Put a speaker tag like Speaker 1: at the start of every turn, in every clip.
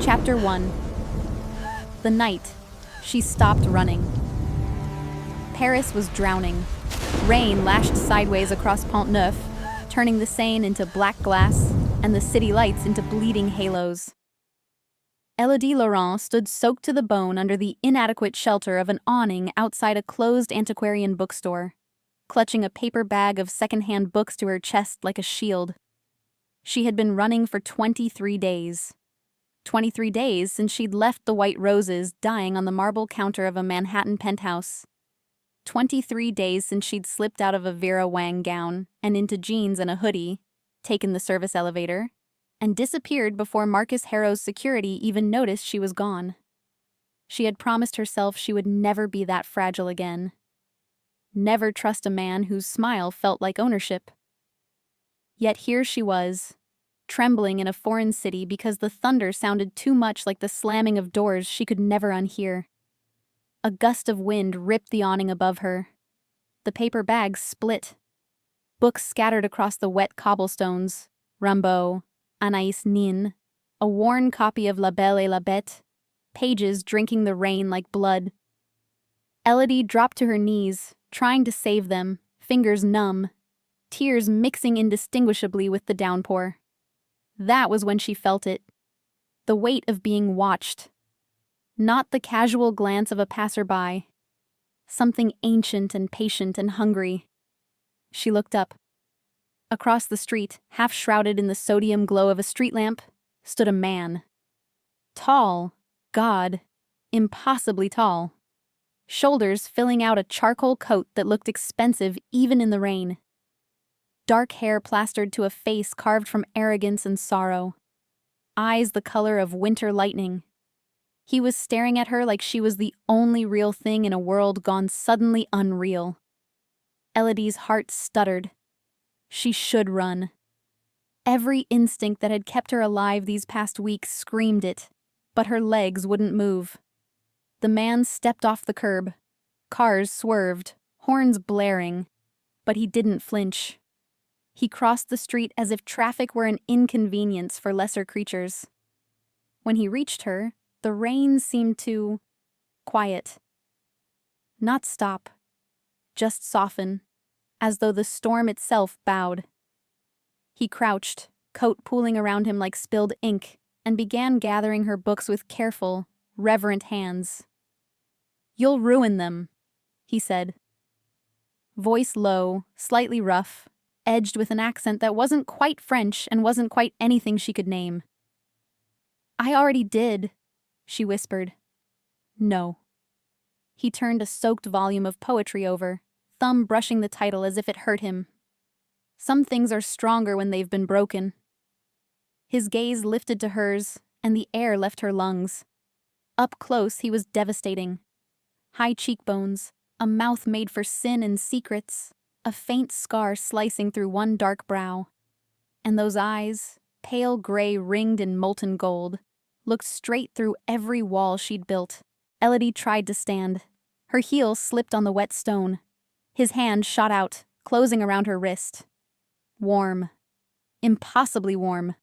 Speaker 1: Chapter 1. The night she stopped running. Paris was drowning. Rain lashed sideways across Pont Neuf, turning the Seine into black glass and the city lights into bleeding halos. Elodie Laurent stood soaked to the bone under the inadequate shelter of an awning outside a closed antiquarian bookstore, clutching a paper bag of second-hand books to her chest like a shield. She had been running for 23 days. 23 days since she'd left the white roses dying on the marble counter of a Manhattan penthouse. 23 days since she'd slipped out of a Vera Wang gown and into jeans and a hoodie, taken the service elevator, and disappeared before Marcus Harrow's security even noticed she was gone. She had promised herself she would never be that fragile again. Never trust a man whose smile felt like ownership. Yet here she was, trembling in a foreign city because the thunder sounded too much like the slamming of doors she could never unhear. A gust of wind ripped the awning above her. The paper bags split. Books scattered across the wet cobblestones. Rimbaud, Anaïs Nin, a worn copy of La Belle et la Bête, pages drinking the rain like blood. Elodie dropped to her knees, trying to save them, fingers numb, tears mixing indistinguishably with the downpour. That was when she felt it. The weight of being watched. Not the casual glance of a passerby. Something ancient and patient and hungry. She looked up. Across the street, half shrouded in the sodium glow of a street lamp, stood a man. Tall. God. Impossibly tall. Shoulders filling out a charcoal coat that looked expensive even in the rain. Dark hair plastered to a face carved from arrogance and sorrow. Eyes the color of winter lightning. He was staring at her like she was the only real thing in a world gone suddenly unreal. Elodie's heart stuttered. She should run. Every instinct that had kept her alive these past weeks screamed it, but her legs wouldn't move. The man stepped off the curb. Cars swerved, horns blaring, but he didn't flinch. He crossed the street as if traffic were an inconvenience for lesser creatures. When he reached her, the rain seemed to quiet. Not stop, just soften, as though the storm itself bowed. He crouched, coat pooling around him like spilled ink, and began gathering her books with careful, reverent hands. "You'll ruin them," he said. Voice low, slightly rough, edged with an accent that wasn't quite French and wasn't quite anything she could name. "I already did," she whispered. "No." He turned a soaked volume of poetry over, thumb brushing the title as if it hurt him. Some things are stronger when they've been broken. His gaze lifted to hers, and the air left her lungs. Up close, he was devastating. High cheekbones, a mouth made for sin and secrets, a faint scar slicing through one dark brow. And those eyes, pale gray ringed in molten gold, looked straight through every wall she'd built. Elodie tried to stand. Her heel slipped on the wet stone. His hand shot out, closing around her wrist. Warm. Impossibly warm.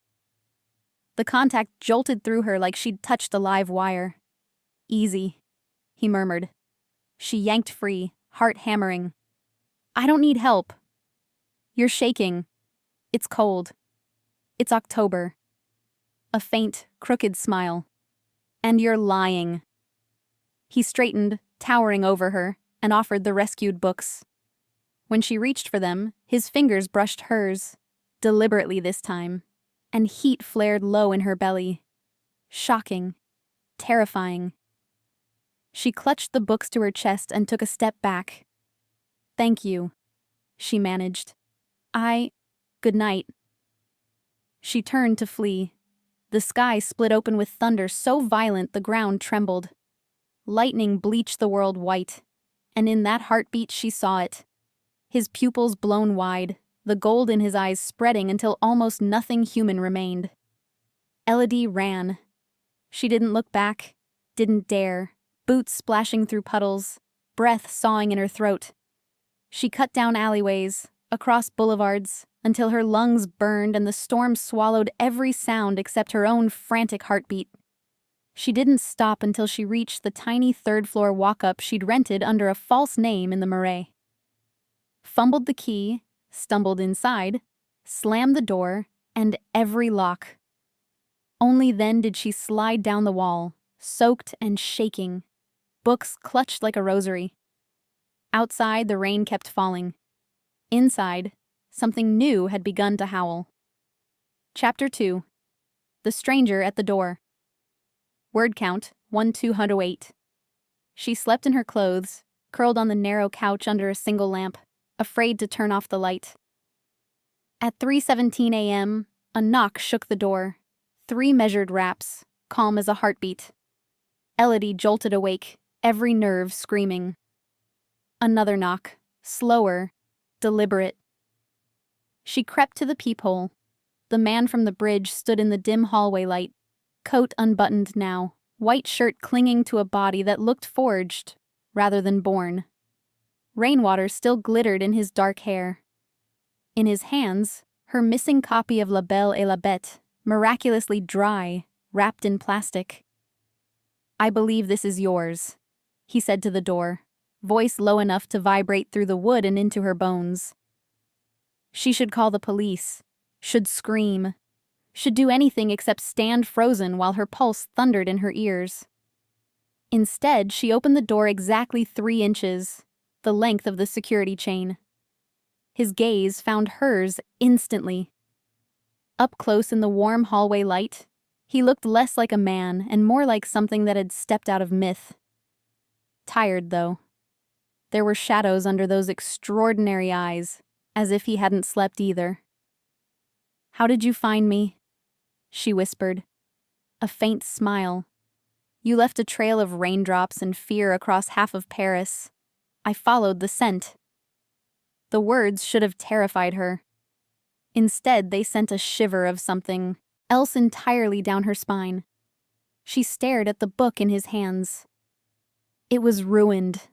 Speaker 1: The contact jolted through her like she'd touched a live wire. "Easy," he murmured. She yanked free, heart hammering. "I don't need help." "You're shaking. It's cold. It's October." A faint, crooked smile. "And you're lying." He straightened, towering over her, and offered the rescued books. When she reached for them, his fingers brushed hers, deliberately this time, and heat flared low in her belly. Shocking. Terrifying. She clutched the books to her chest and took a step back. "Thank you," she managed. Good night." She turned to flee. The sky split open with thunder so violent the ground trembled. Lightning bleached the world white, and in that heartbeat she saw it. His pupils blown wide, the gold in his eyes spreading until almost nothing human remained. Elodie ran. She didn't look back, didn't dare, boots splashing through puddles, breath sawing in her throat. She cut down alleyways, across boulevards, until her lungs burned and the storm swallowed every sound except her own frantic heartbeat. She didn't stop until she reached the tiny third-floor walk-up she'd rented under a false name in the Marais. Fumbled the key, stumbled inside, slammed the door, and every lock. Only then did she slide down the wall, soaked and shaking, books clutched like a rosary. Outside, the rain kept falling. Inside, something new had begun to howl. Chapter 2. The Stranger at the Door. Word count, 1208. She slept in her clothes, curled on the narrow couch under a single lamp, afraid to turn off the light. At 3:17 a.m., a knock shook the door. 3 measured raps, calm as a heartbeat. Elodie jolted awake, every nerve screaming. Another knock, slower, deliberate. She crept to the peephole. The man from the bridge stood in the dim hallway light, coat unbuttoned now, white shirt clinging to a body that looked forged, rather than born. Rainwater still glittered in his dark hair. In his hands, her missing copy of La Belle et la Bête, miraculously dry, wrapped in plastic. "I believe this is yours," he said to the door, voice low enough to vibrate through the wood and into her bones. She should call the police, should scream, should do anything except stand frozen while her pulse thundered in her ears. Instead, she opened the door exactly 3 inches, the length of the security chain. His gaze found hers instantly. Up close in the warm hallway light, he looked less like a man and more like something that had stepped out of myth. Tired, though. There were shadows under those extraordinary eyes, as if he hadn't slept either. "How did you find me?" she whispered. A faint smile. "You left a trail of raindrops and fear across half of Paris. I followed the scent." The words should have terrified her. Instead, they sent a shiver of something else entirely down her spine. She stared at the book in his hands. It was ruined.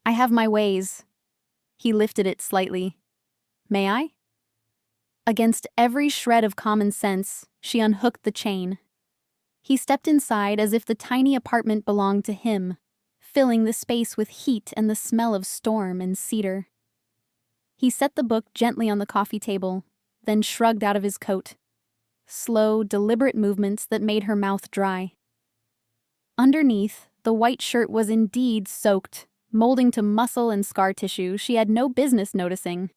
Speaker 1: "I have my ways." He lifted it slightly. "May I?" Against every shred of common sense, she unhooked the chain. He stepped inside as if the tiny apartment belonged to him, filling the space with heat and the smell of storm and cedar. He set the book gently on the coffee table, then shrugged out of his coat. Slow, deliberate movements that made her mouth dry. Underneath, the white shirt was indeed soaked, molding to muscle and scar tissue she had no business noticing.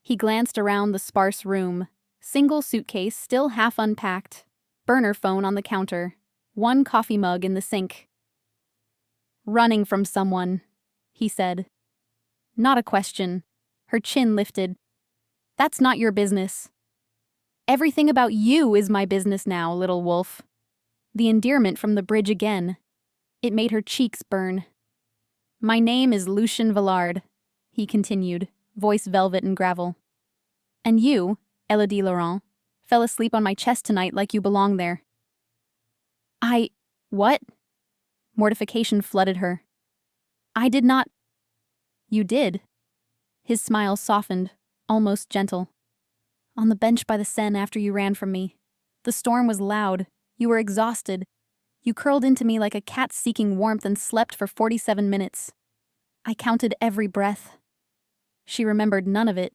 Speaker 1: He glanced around the sparse room, single suitcase still half unpacked, burner phone on the counter, 1 coffee mug in the sink. "Running from someone," he said. Not a question. Her chin lifted. "That's not your business." "Everything about you is my business now, little wolf." The endearment from the bridge again. It made her cheeks burn. "My name is Lucien Villard," he continued, voice velvet and gravel. "And you, Elodie Laurent, fell asleep on my chest tonight like you belong there." What?" Mortification flooded her. "I did not." "You did." His smile softened, almost gentle. "On the bench by the Seine after you ran from me. The storm was loud. You were exhausted. You curled into me like a cat seeking warmth and slept for 47 minutes. I counted every breath." She remembered none of it.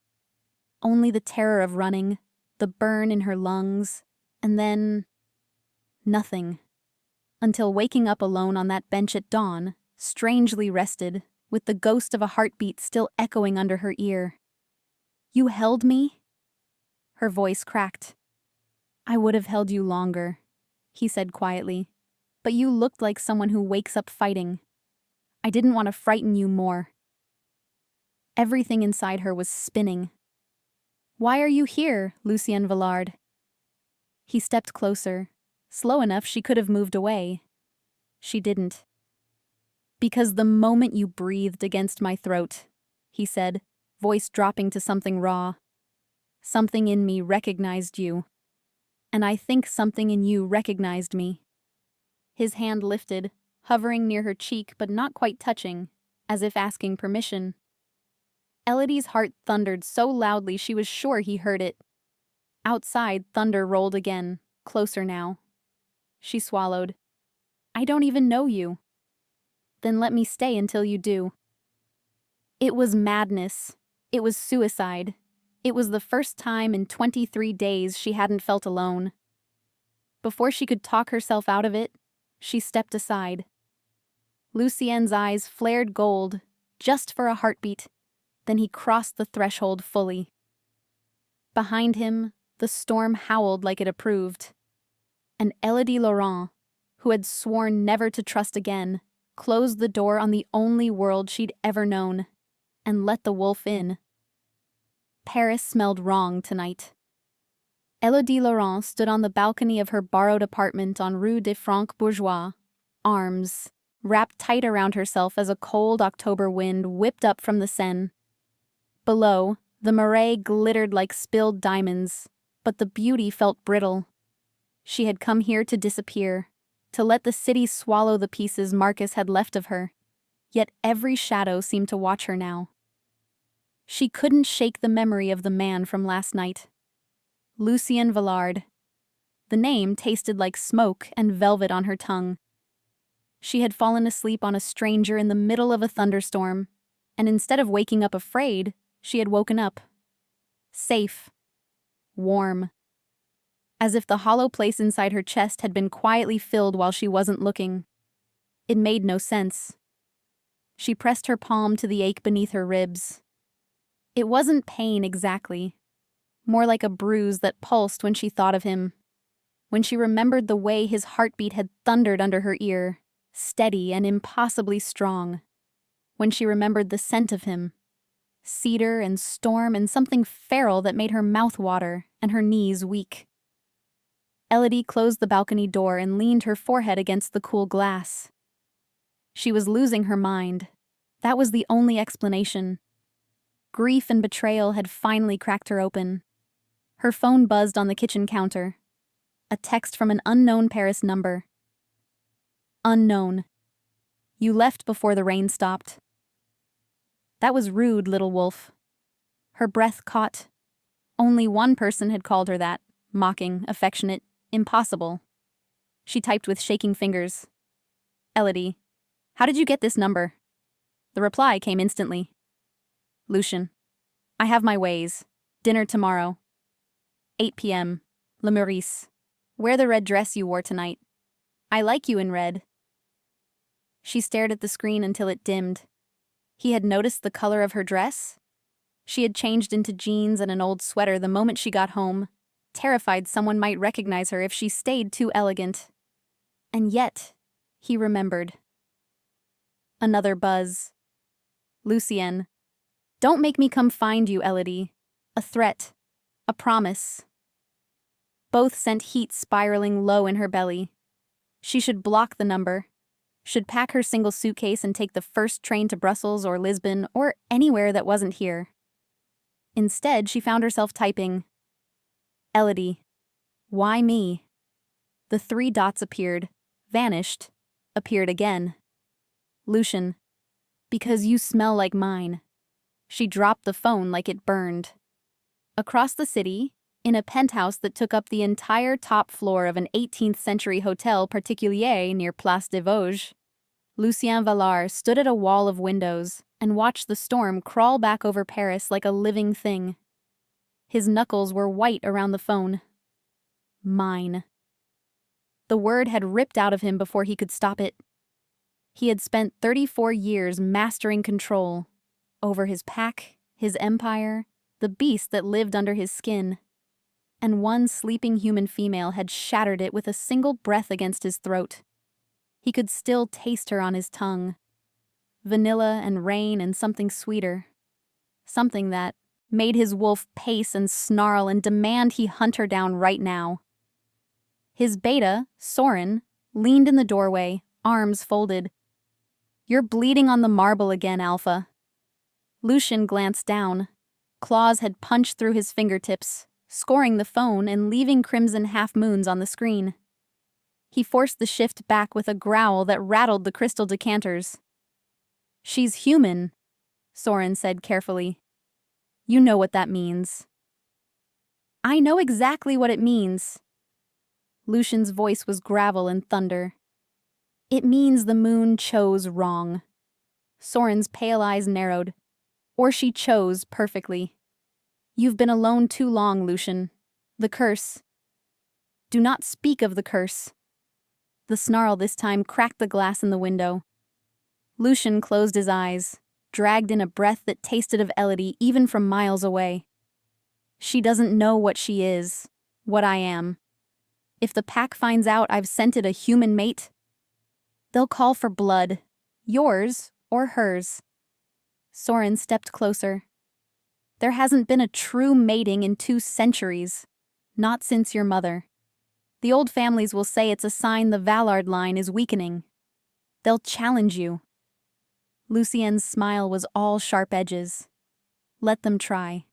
Speaker 1: Only the terror of running, the burn in her lungs, and then nothing. Until waking up alone on that bench at dawn, strangely rested, with the ghost of a heartbeat still echoing under her ear. "You held me?" Her voice cracked. "I would have held you longer," he said quietly, "but you looked like someone who wakes up fighting. I didn't want to frighten you more." Everything inside her was spinning. "Why are you here, Lucien Villard?" He stepped closer, slow enough she could have moved away. She didn't. "Because the moment you breathed against my throat," he said, voice dropping to something raw, "something in me recognized you. And I think something in you recognized me." His hand lifted, hovering near her cheek but not quite touching, as if asking permission. Elodie's heart thundered so loudly she was sure he heard it. Outside, thunder rolled again, closer now. She swallowed. I don't even know you." "Then let me stay until you do." It was madness. It was suicide. It was the first time in 23 days she hadn't felt alone. Before she could talk herself out of it, she stepped aside. Lucien's eyes flared gold, just for a heartbeat. Then he crossed the threshold fully. Behind him, the storm howled like it approved. And Elodie Laurent, who had sworn never to trust again, closed the door on the only world she'd ever known, and let the wolf in. Paris smelled wrong tonight. Elodie Laurent stood on the balcony of her borrowed apartment on Rue des Francs Bourgeois, arms wrapped tight around herself as a cold October wind whipped up from the Seine. Below, the Marais glittered like spilled diamonds, but the beauty felt brittle. She had come here to disappear, to let the city swallow the pieces Marcus had left of her, yet every shadow seemed to watch her now. She couldn't shake the memory of the man from last night. Lucien Villard. The name tasted like smoke and velvet on her tongue. She had fallen asleep on a stranger in the middle of a thunderstorm, and instead of waking up afraid, she had woken up. Safe. Warm. As if the hollow place inside her chest had been quietly filled while she wasn't looking. It made no sense. She pressed her palm to the ache beneath her ribs. It wasn't pain exactly, more like a bruise that pulsed when she thought of him, when she remembered the way his heartbeat had thundered under her ear, steady and impossibly strong, when she remembered the scent of him, cedar and storm and something feral that made her mouth water and her knees weak. Elodie closed the balcony door and leaned her forehead against the cool glass. She was losing her mind. That was the only explanation. Grief and betrayal had finally cracked her open. Her phone buzzed on the kitchen counter. A text from an unknown Paris number. Unknown. You left before the rain stopped. That was rude, little wolf. Her breath caught. Only one person had called her that, mocking, affectionate, impossible. She typed with shaking fingers. Elodie, how did you get this number? The reply came instantly. Lucien, I have my ways. Dinner tomorrow. 8 p.m. Le Meurice. Wear the red dress you wore tonight. I like you in red. She stared at the screen until it dimmed. He had noticed the color of her dress? She had changed into jeans and an old sweater the moment she got home, terrified someone might recognize her if she stayed too elegant. And yet, he remembered. Another buzz. Lucien. Don't make me come find you, Elodie. A threat. A promise. Both sent heat spiraling low in her belly. She should block the number. Should pack her single suitcase and take the first train to Brussels or Lisbon or anywhere that wasn't here. Instead, she found herself typing, Elodie, why me? The 3 dots appeared, vanished, appeared again. Lucien, because you smell like mine. She dropped the phone like it burned. Across the city, in a penthouse that took up the entire top floor of an 18th century hotel particulier near Place des Vosges, Lucien Villard stood at a wall of windows and watched the storm crawl back over Paris like a living thing. His knuckles were white around the phone. Mine. The word had ripped out of him before he could stop it. He had spent 34 years mastering control over his pack, his empire, the beast that lived under his skin. And one sleeping human female had shattered it with a single breath against his throat. He could still taste her on his tongue. Vanilla and rain and something sweeter. Something that made his wolf pace and snarl and demand he hunt her down right now. His beta, Soren, leaned in the doorway, arms folded. You're bleeding on the marble again, Alpha. Lucien glanced down. Claws had punched through his fingertips, scoring the phone and leaving crimson half-moons on the screen. He forced the shift back with a growl that rattled the crystal decanters. She's human, Soren said carefully. You know what that means. I know exactly what it means. Lucien's voice was gravel and thunder. It means the moon chose wrong. Soren's pale eyes narrowed. Or she chose perfectly. You've been alone too long, Lucian. The curse. Do not speak of the curse. The snarl this time cracked the glass in the window. Lucian closed his eyes, dragged in a breath that tasted of Elodie even from miles away. She doesn't know what she is, what I am. If the pack finds out I've scented a human mate, they'll call for blood, yours or hers. Soren stepped closer. There hasn't been a true mating in 2 centuries, not since your mother. The old families will say it's a sign the Vallard line is weakening. They'll challenge you. Lucien's smile was all sharp edges. Let them try.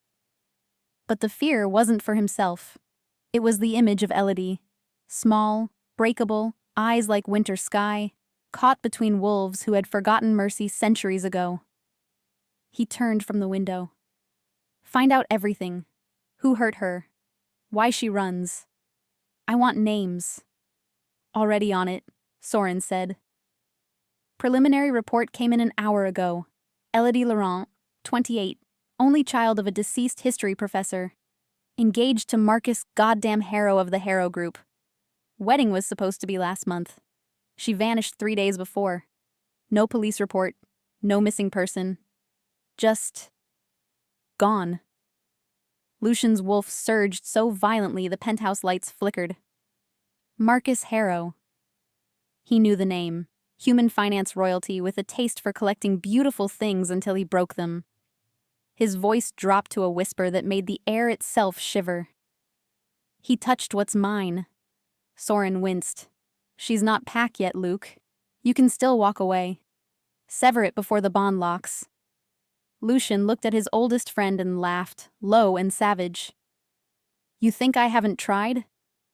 Speaker 1: But the fear wasn't for himself. It was the image of Elodie. Small, breakable, eyes like winter sky, caught between wolves who had forgotten mercy centuries ago. He turned from the window. Find out everything. Who hurt her? Why she runs. I want names. Already on it, Soren said. Preliminary report came in an hour ago. Elodie Laurent, 28, only child of a deceased history professor. Engaged to Marcus goddamn Harrow of the Harrow Group. Wedding was supposed to be last month. She vanished 3 days before. No police report, no missing person. Just gone. Lucian's wolf surged so violently the penthouse lights flickered. Marcus Harrow. He knew the name. Human finance royalty with a taste for collecting beautiful things until he broke them. His voice dropped to a whisper that made the air itself shiver. He touched what's mine. Soren winced. She's not pack yet, Luke. You can still walk away. Sever it before the bond locks. Lucian looked at his oldest friend and laughed, low and savage. You think I haven't tried?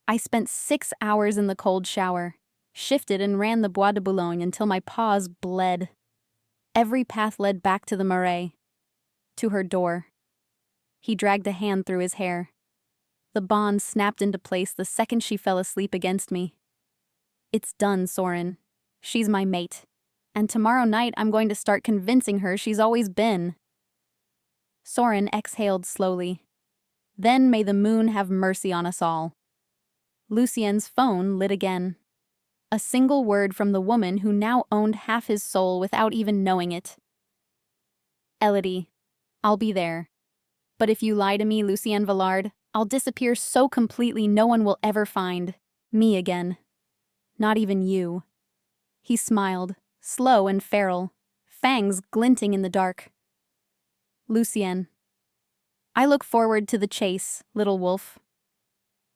Speaker 1: I spent 6 hours in the cold shower, shifted and ran the Bois de Boulogne until my paws bled. Every path led back to the Marais, to her door. He dragged a hand through his hair. The bond snapped into place the second she fell asleep against me. It's done, Soren. She's my mate. And tomorrow night I'm going to start convincing her she's always been. Soren exhaled slowly. Then may the moon have mercy on us all. Lucien's phone lit again. A single word from the woman who now owned half his soul without even knowing it. Elodie, I'll be there. But if you lie to me, Lucien Vallard, I'll disappear so completely no one will ever find me again. Not even you. He smiled, slow and feral, fangs glinting in the dark. Lucien. I look forward to the chase, little wolf.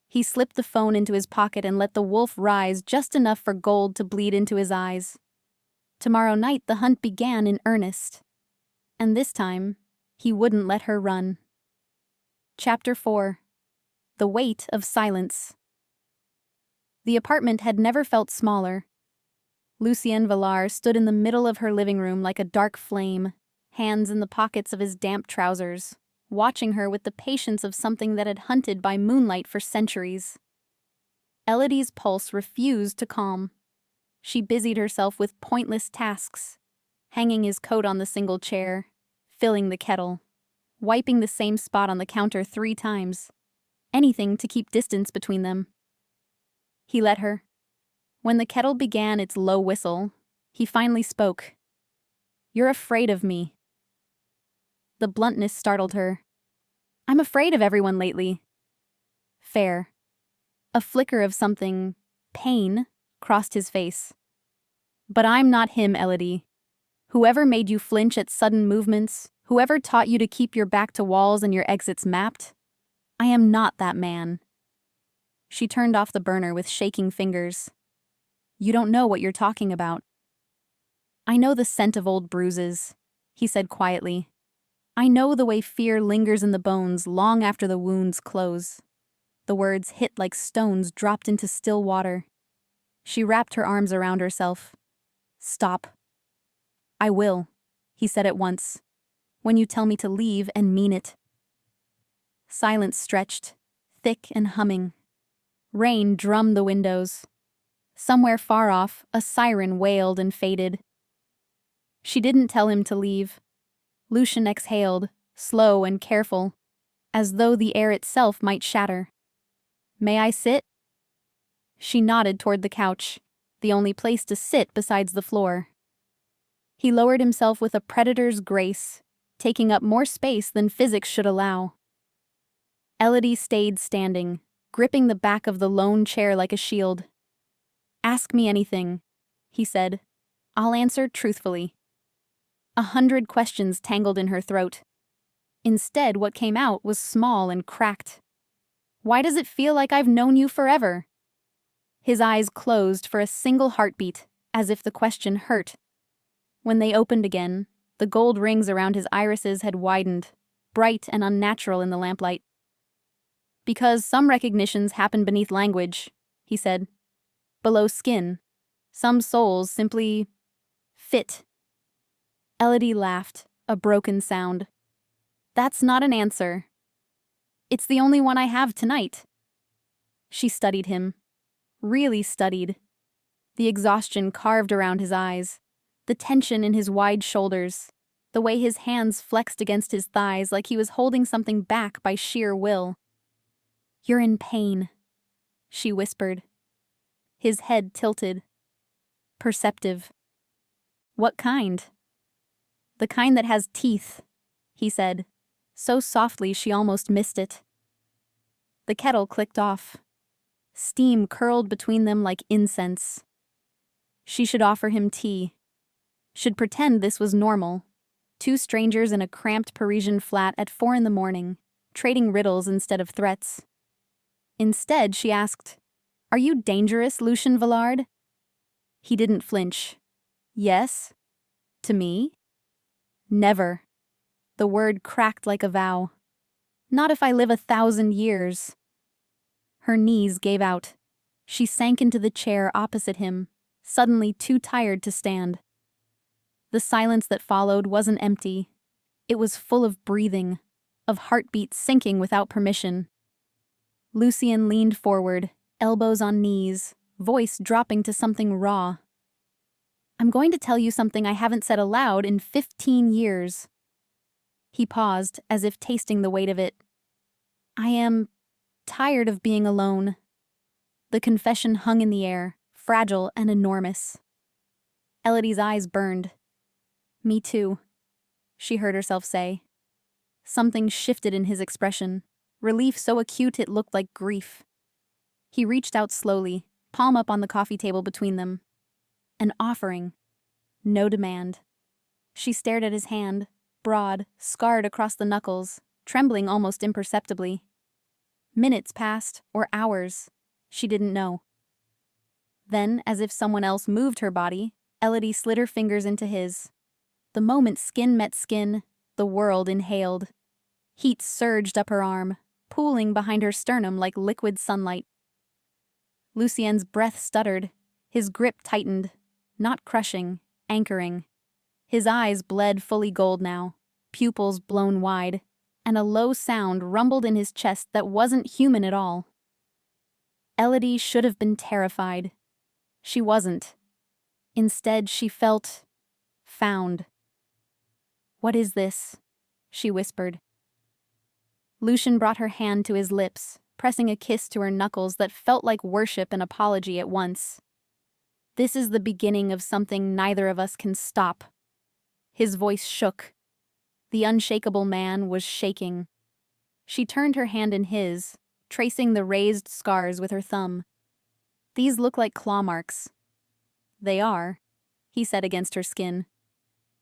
Speaker 1: He slipped the phone into his pocket and let the wolf rise just enough for gold to bleed into his eyes. Tomorrow night the hunt began in earnest. And this time, he wouldn't let her run. Chapter 4. The Weight of Silence. The apartment had never felt smaller. Lucien Vallard stood in the middle of her living room like a dark flame, hands in the pockets of his damp trousers, watching her with the patience of something that had hunted by moonlight for centuries. Elodie's pulse refused to calm. She busied herself with pointless tasks, hanging his coat on the single chair, filling the kettle, wiping the same spot on the counter 3 times, anything to keep distance between them. He let her. When the kettle began its low whistle, he finally spoke. You're afraid of me. The bluntness startled her. I'm afraid of everyone lately. Fair. A flicker of something, pain, crossed his face. But I'm not him, Elodie. Whoever made you flinch at sudden movements, whoever taught you to keep your back to walls and your exits mapped, I am not that man. She turned off the burner with shaking fingers. You don't know what you're talking about. I know the scent of old bruises, he said quietly. I know the way fear lingers in the bones long after the wounds close. The words hit like stones dropped into still water. She wrapped her arms around herself. Stop. I will, he said at once. When you tell me to leave and mean it. Silence stretched, thick and humming. Rain drummed the windows. Somewhere far off, a siren wailed and faded. She didn't tell him to leave. Lucian exhaled, slow and careful, as though the air itself might shatter. "May I sit?" She nodded toward the couch, the only place to sit besides the floor. He lowered himself with a predator's grace, taking up more space than physics should allow. Elodie stayed standing, gripping the back of the lone chair like a shield. "Ask me anything," he said. "I'll answer truthfully." 100 questions tangled in her throat. Instead, what came out was small and cracked. "Why does it feel like I've known you forever?" His eyes closed for a single heartbeat, as if the question hurt. When they opened again, the gold rings around his irises had widened, bright and unnatural in the lamplight. "Because some recognitions happen beneath language," he said. "Below skin. Some souls simply fit." Elodie laughed, a broken sound. "That's not an answer. It's the only one I have tonight." She studied him. Really studied. The exhaustion carved around his eyes, the tension in his wide shoulders, the way his hands flexed against his thighs like he was holding something back by sheer will. "You're in pain," she whispered. His head tilted. "Perceptive." "What kind?" "The kind that has teeth," he said, so softly she almost missed it. The kettle clicked off. Steam curled between them like incense. She should offer him tea. Should pretend this was normal. Two strangers in a cramped Parisian flat at 4 a.m, trading riddles instead of threats. Instead, she asked, "Are you dangerous, Lucien Villard?" He didn't flinch. "Yes? To me?" "Never." The word cracked like a vow. "Not if I live 1,000 years." Her knees gave out. She sank into the chair opposite him, suddenly too tired to stand. The silence that followed wasn't empty. It was full of breathing, of heartbeats sinking without permission. Lucien leaned forward, elbows on knees, voice dropping to something raw. "I'm going to tell you something I haven't said aloud in 15 years. He paused, as if tasting the weight of it. "I am tired of being alone." The confession hung in the air, fragile and enormous. Elodie's eyes burned. "Me too," she heard herself say. Something shifted in his expression, relief so acute it looked like grief. He reached out slowly, palm up on the coffee table between them. An offering. No demand. She stared at his hand, broad, scarred across the knuckles, trembling almost imperceptibly. Minutes passed, or hours. She didn't know. Then, as if someone else moved her body, Elodie slid her fingers into his. The moment skin met skin, the world inhaled. Heat surged up her arm, pooling behind her sternum like liquid sunlight. Lucien's breath stuttered, his grip tightened, not crushing, anchoring. His eyes bled fully gold now, pupils blown wide, and a low sound rumbled in his chest that wasn't human at all. Elodie should have been terrified. She wasn't. Instead, she felt found. "What is this?" she whispered. Lucien brought her hand to his lips, pressing a kiss to her knuckles that felt like worship and apology at once. "This is the beginning of something neither of us can stop." His voice shook. The unshakable man was shaking. She turned her hand in his, tracing the raised scars with her thumb. "These look like claw marks." "They are," he said against her skin.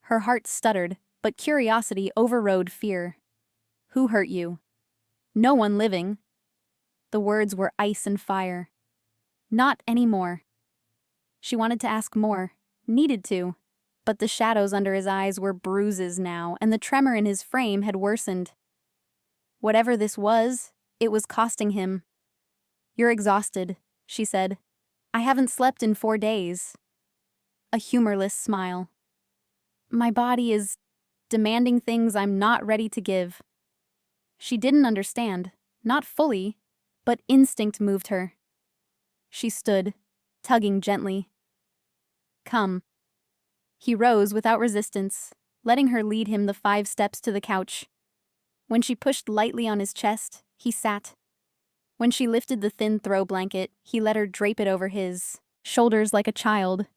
Speaker 1: Her heart stuttered, but curiosity overrode fear. "Who hurt you?" "No one living." The words were ice and fire. "Not anymore." She wanted to ask more, needed to, but the shadows under his eyes were bruises now, and the tremor in his frame had worsened. Whatever this was, it was costing him. "You're exhausted," she said. "I haven't slept in 4 days." A humorless smile. "My body is demanding things I'm not ready to give." She didn't understand, not fully, but instinct moved her. She stood, tugging gently. Come. He rose without resistance, letting her lead him the 5 steps to the couch. When she pushed lightly on his chest, he sat. When she lifted the thin throw blanket, he let her drape it over his shoulders like a child.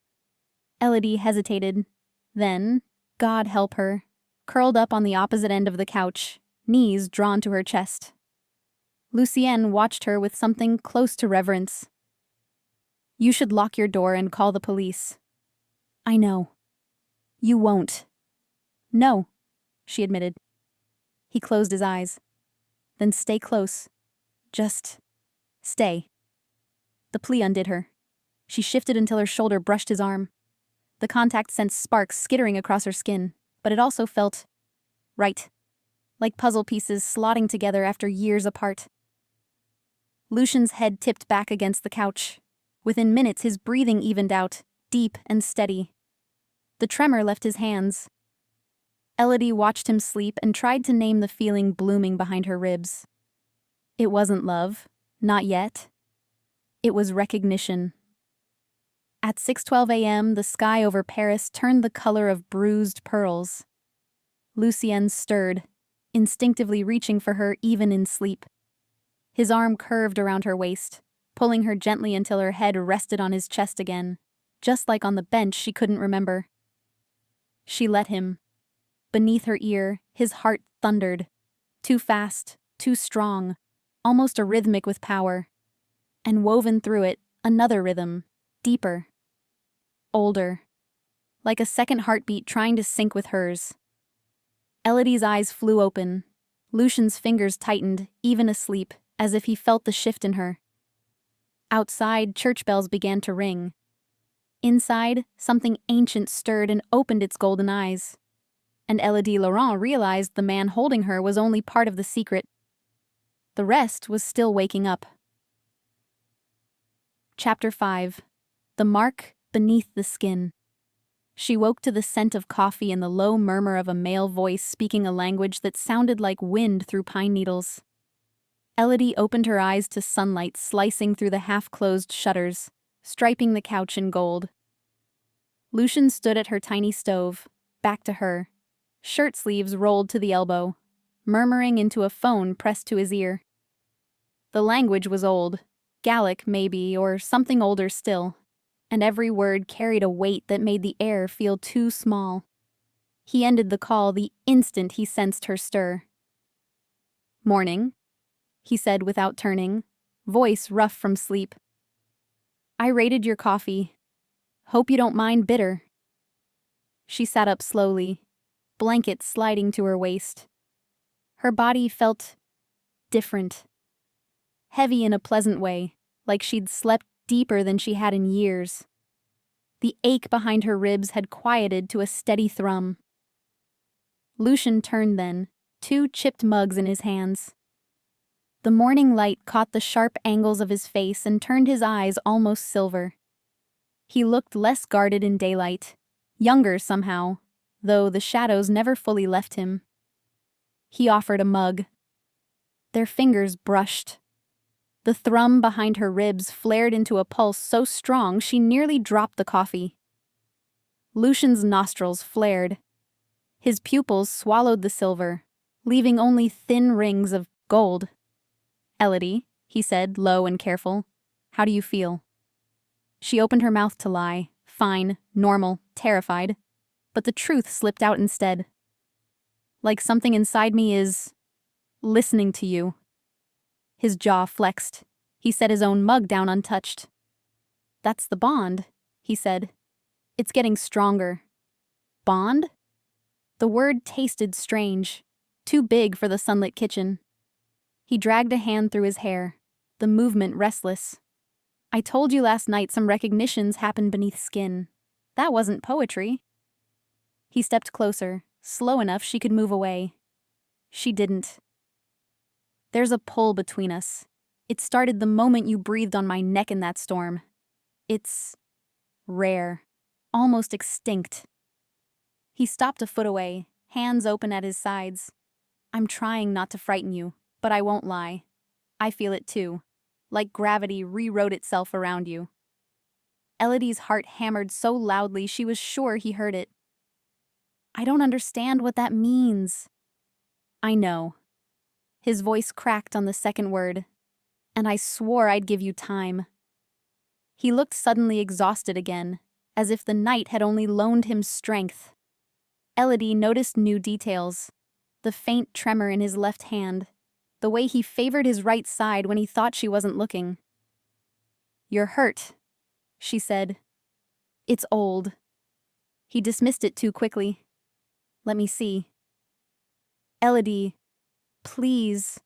Speaker 1: Elodie hesitated. Then, God help her, curled up on the opposite end of the couch, knees drawn to her chest. Lucienne watched her with something close to reverence. You should lock your door and call the police. I know. You won't. No, she admitted. He closed his eyes. Then stay close. Just stay. The plea undid her. She shifted until her shoulder brushed his arm. The contact sent sparks skittering across her skin, but it also felt right, like puzzle pieces slotting together after years apart. Lucien's head tipped back against the couch. Within minutes, his breathing evened out, deep and steady. The tremor left his hands. Elodie watched him sleep and tried to name the feeling blooming behind her ribs. It wasn't love, not yet. It was recognition. At 6:12 a.m., the sky over Paris turned the color of bruised pearls. Lucienne stirred, instinctively reaching for her even in sleep. His arm curved around her waist, pulling her gently until her head rested on his chest again, just like on the bench she couldn't remember. She let him. Beneath her ear, his heart thundered. Too fast, too strong, almost a rhythmic with power. And woven through it, another rhythm, deeper. Older. Like a second heartbeat trying to sync with hers. Elodie's eyes flew open. Lucien's fingers tightened, even asleep, as if he felt the shift in her. Outside, church bells began to ring. Inside, something ancient stirred and opened its golden eyes. And Elodie Laurent realized the man holding her was only part of the secret. The rest was still waking up. Chapter 5. The Mark Beneath the Skin. She woke to the scent of coffee and the low murmur of a male voice speaking a language that sounded like wind through pine needles. Elodie opened her eyes to sunlight slicing through the half-closed shutters, striping the couch in gold. Lucien stood at her tiny stove, back to her, shirt sleeves rolled to the elbow, murmuring into a phone pressed to his ear. The language was old, Gallic maybe, or something older still, and every word carried a weight that made the air feel too small. He ended the call the instant he sensed her stir. "Morning," he said without turning, voice rough from sleep. "I rated your coffee. Hope you don't mind bitter." She sat up slowly, blanket sliding to her waist. Her body felt different. Heavy in a pleasant way, like she'd slept deeper than she had in years. The ache behind her ribs had quieted to a steady thrum. Lucien turned then, 2 chipped mugs in his hands. The morning light caught the sharp angles of his face and turned his eyes almost silver. He looked less guarded in daylight, younger somehow, though the shadows never fully left him. He offered a mug. Their fingers brushed. The thrum behind her ribs flared into a pulse so strong she nearly dropped the coffee. Lucien's nostrils flared. His pupils swallowed the silver, leaving only thin rings of gold. "Elodie," he said, low and careful, "how do you feel?" She opened her mouth to lie, fine, normal, terrified, but the truth slipped out instead. "Like something inside me is listening to you." His jaw flexed. He set his own mug down untouched. "That's the bond," he said. "It's getting stronger." Bond? The word tasted strange, too big for the sunlit kitchen. He dragged a hand through his hair, the movement restless. "I told you last night some recognitions happen beneath skin. That wasn't poetry." He stepped closer, slow enough she could move away. She didn't. "There's a pull between us. It started the moment you breathed on my neck in that storm. It's rare, almost extinct." He stopped a foot away, hands open at his sides. "I'm trying not to frighten you, but I won't lie. I feel it too, like gravity rewrote itself around you." Elodie's heart hammered so loudly she was sure he heard it. I don't understand what that means. I know. His voice cracked on the second word. And I swore I'd give you time. He looked suddenly exhausted again, as if the night had only loaned him strength. Elodie noticed new details. The faint tremor in his left hand. The way he favored his right side when he thought she wasn't looking. You're hurt, she said. It's old. He dismissed it too quickly. Let me see. Elodie, please.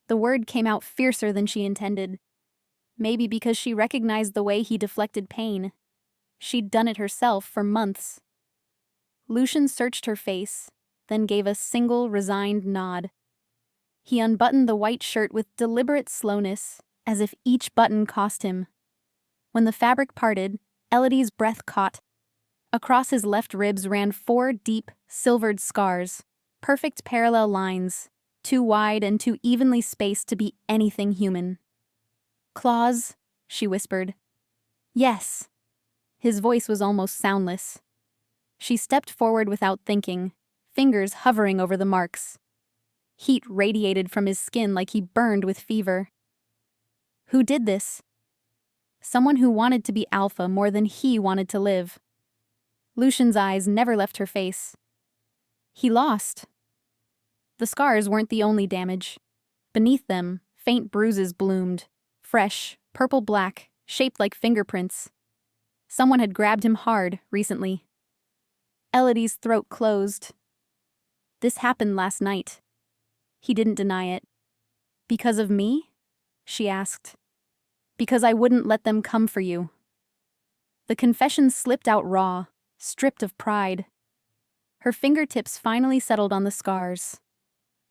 Speaker 1: The word came out fiercer than she intended. Maybe because she recognized the way he deflected pain. She'd done it herself for months. Lucian searched her face, then gave a single resigned nod. He unbuttoned the white shirt with deliberate slowness, as if each button cost him. When the fabric parted, Elodie's breath caught. Across his left ribs ran 4 deep, silvered scars, perfect parallel lines, too wide and too evenly spaced to be anything human. Claws, she whispered. Yes. His voice was almost soundless. She stepped forward without thinking, fingers hovering over the marks. Heat radiated from his skin like he burned with fever. Who did this? Someone who wanted to be alpha more than he wanted to live. Lucian's eyes never left her face. He lost. The scars weren't the only damage. Beneath them, faint bruises bloomed, fresh, purple-black, shaped like fingerprints. Someone had grabbed him hard recently. Elodie's throat closed. This happened last night. He didn't deny it. Because of me? She asked. Because I wouldn't let them come for you. The confession slipped out raw, stripped of pride. Her fingertips finally settled on the scars.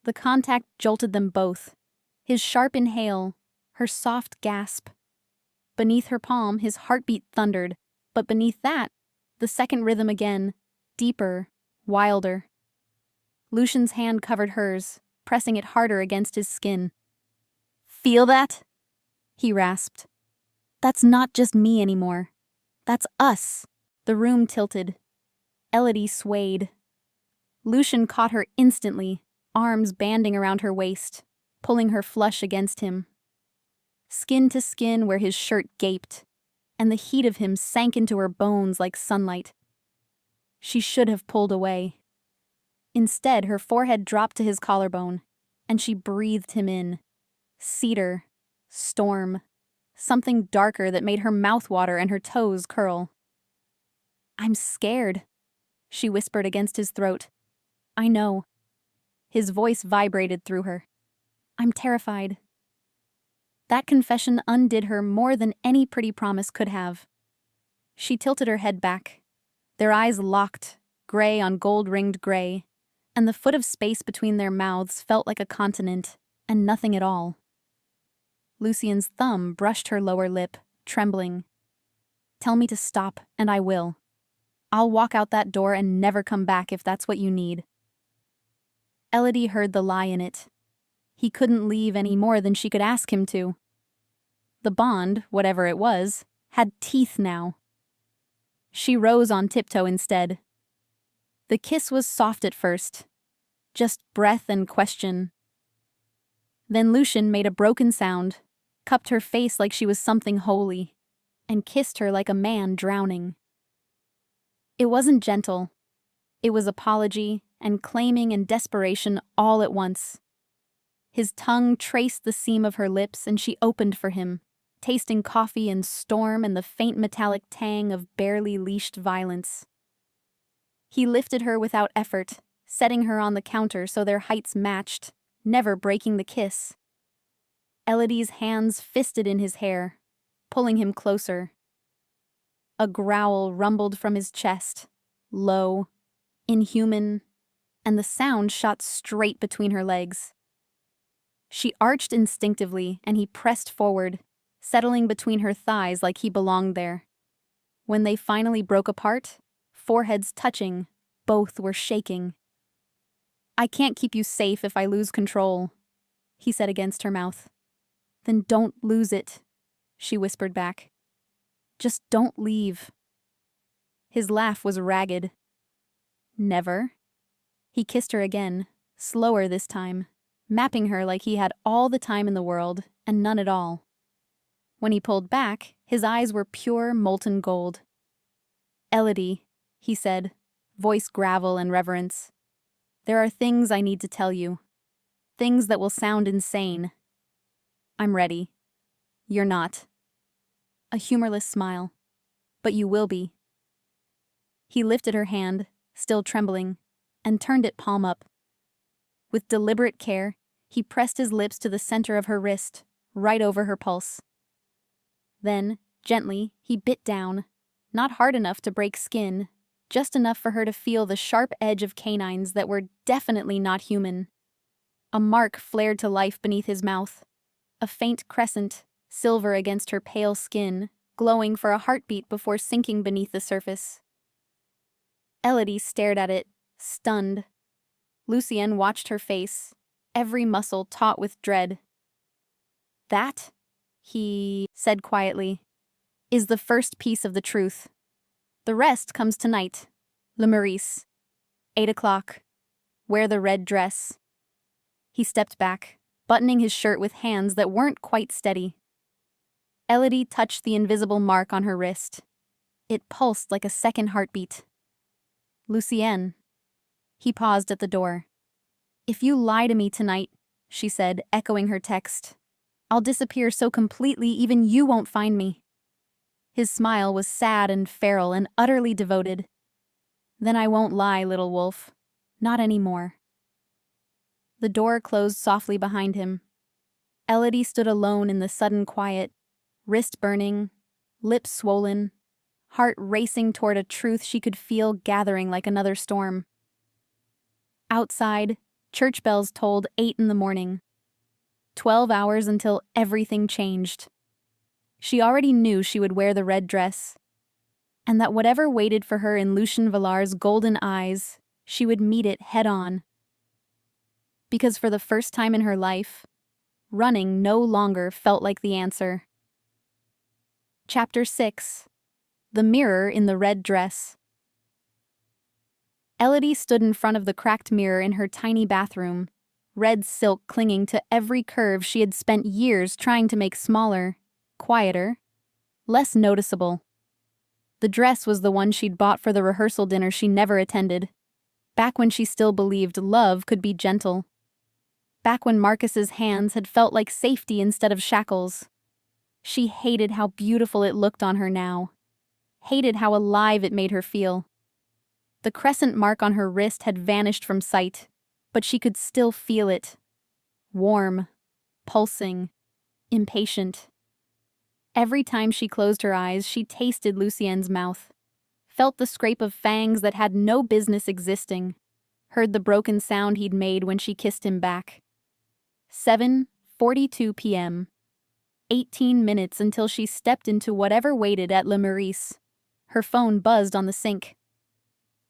Speaker 1: The contact jolted them both. His sharp inhale, her soft gasp. Beneath her palm, his heartbeat thundered, but beneath that, the second rhythm again, deeper, wilder. Lucian's hand covered hers, pressing it harder against his skin. Feel that? He rasped. That's not just me anymore. That's us. The room tilted. Elodie swayed. Lucian caught her instantly, arms banding around her waist, pulling her flush against him. Skin to skin where his shirt gaped, and the heat of him sank into her bones like sunlight. She should have pulled away. Instead, her forehead dropped to his collarbone, and she breathed him in. Cedar, storm, something darker that made her mouth water and her toes curl. I'm scared, she whispered against his throat. I know. His voice vibrated through her. I'm terrified. That confession undid her more than any pretty promise could have. She tilted her head back. Their eyes locked, gray on gold-ringed gray, and the foot of space between their mouths felt like a continent, and nothing at all. Lucian's thumb brushed her lower lip, trembling. Tell me to stop, and I will. I'll walk out that door and never come back if that's what you need. Elodie heard the lie in it. He couldn't leave any more than she could ask him to. The bond, whatever it was, had teeth now. She rose on tiptoe instead. The kiss was soft at first, just breath and question. Then Lucian made a broken sound, cupped her face like she was something holy, and kissed her like a man drowning. It wasn't gentle. It was apology and claiming and desperation all at once. His tongue traced the seam of her lips and she opened for him, tasting coffee and storm and the faint metallic tang of barely leashed violence. He lifted her without effort, setting her on the counter so their heights matched, never breaking the kiss. Elodie's hands fisted in his hair, pulling him closer. A growl rumbled from his chest, low, inhuman, and the sound shot straight between her legs. She arched instinctively, and he pressed forward, settling between her thighs like he belonged there. When they finally broke apart, foreheads touching, both were shaking. I can't keep you safe if I lose control, he said against her mouth. Then don't lose it, she whispered back. Just don't leave. His laugh was ragged. Never. He kissed her again, slower this time, mapping her like he had all the time in the world and none at all. When he pulled back, his eyes were pure molten gold. "Elodie," he said, voice gravel and reverence. "There are things I need to tell you. Things that will sound insane. I'm ready. You're not." A humorless smile. "But you will be." He lifted her hand, still trembling, and turned it palm up. With deliberate care, he pressed his lips to the center of her wrist, right over her pulse. Then, gently, he bit down, not hard enough to break skin, just enough for her to feel the sharp edge of canines that were definitely not human. A mark flared to life beneath his mouth, a faint crescent, silver against her pale skin, glowing for a heartbeat before sinking beneath the surface. Elodie stared at it, stunned. Lucienne watched her face, every muscle taut with dread. "That," he said quietly, "is the first piece of the truth. The rest comes tonight. Le Maurice. 8 o'clock. Wear the red dress." He stepped back, buttoning his shirt with hands that weren't quite steady. Elodie touched the invisible mark on her wrist. It pulsed like a second heartbeat. "Lucienne." He paused at the door. "If you lie to me tonight," she said, echoing her text, "I'll disappear so completely even you won't find me." His smile was sad and feral and utterly devoted. "Then I won't lie, little wolf. Not anymore." The door closed softly behind him. Elodie stood alone in the sudden quiet, wrist burning, lips swollen, heart racing toward a truth she could feel gathering like another storm. Outside, church bells tolled 8 in the morning. 12 hours until everything changed. She already knew she would wear the red dress, and that whatever waited for her in Lucien Villar's golden eyes, she would meet it head-on. Because for the first time in her life, running no longer felt like the answer. Chapter 6. The Mirror in the Red Dress. Elodie stood in front of the cracked mirror in her tiny bathroom, red silk clinging to every curve she had spent years trying to make smaller, quieter, less noticeable. The dress was the one she'd bought for the rehearsal dinner she never attended, back when she still believed love could be gentle. Back when Marcus's hands had felt like safety instead of shackles. She hated how beautiful it looked on her now. Hated how alive it made her feel. The crescent mark on her wrist had vanished from sight, but she could still feel it. Warm, pulsing, impatient. Every time she closed her eyes, she tasted Lucienne's mouth, felt the scrape of fangs that had no business existing, heard the broken sound he'd made when she kissed him back. 7:42 p.m. 18 minutes until she stepped into whatever waited at Le Maurice. Her phone buzzed on the sink.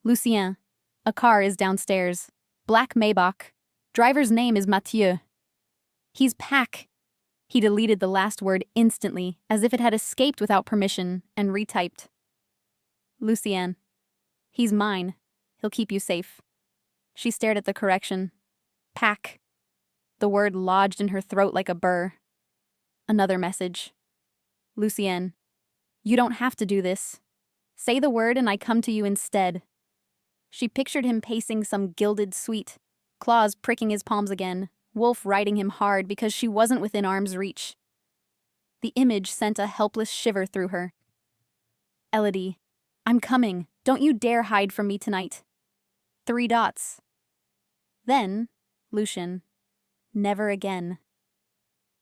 Speaker 1: "Lucien, a car is downstairs. Black Maybach. Driver's name is Mathieu." "He's Pack." He deleted the last word instantly, as if it had escaped without permission, and retyped. "Lucien. He's mine. He'll keep you safe." She stared at the correction. Pack. The word lodged in her throat like a burr. Another message. "Lucien. You don't have to do this. Say the word and I come to you instead." She pictured him pacing some gilded suite, claws pricking his palms again, Wolf riding him hard because she wasn't within arm's reach. The image sent a helpless shiver through her. "Elodie, I'm coming. Don't you dare hide from me tonight." 3 dots. Then, Lucien. Never again.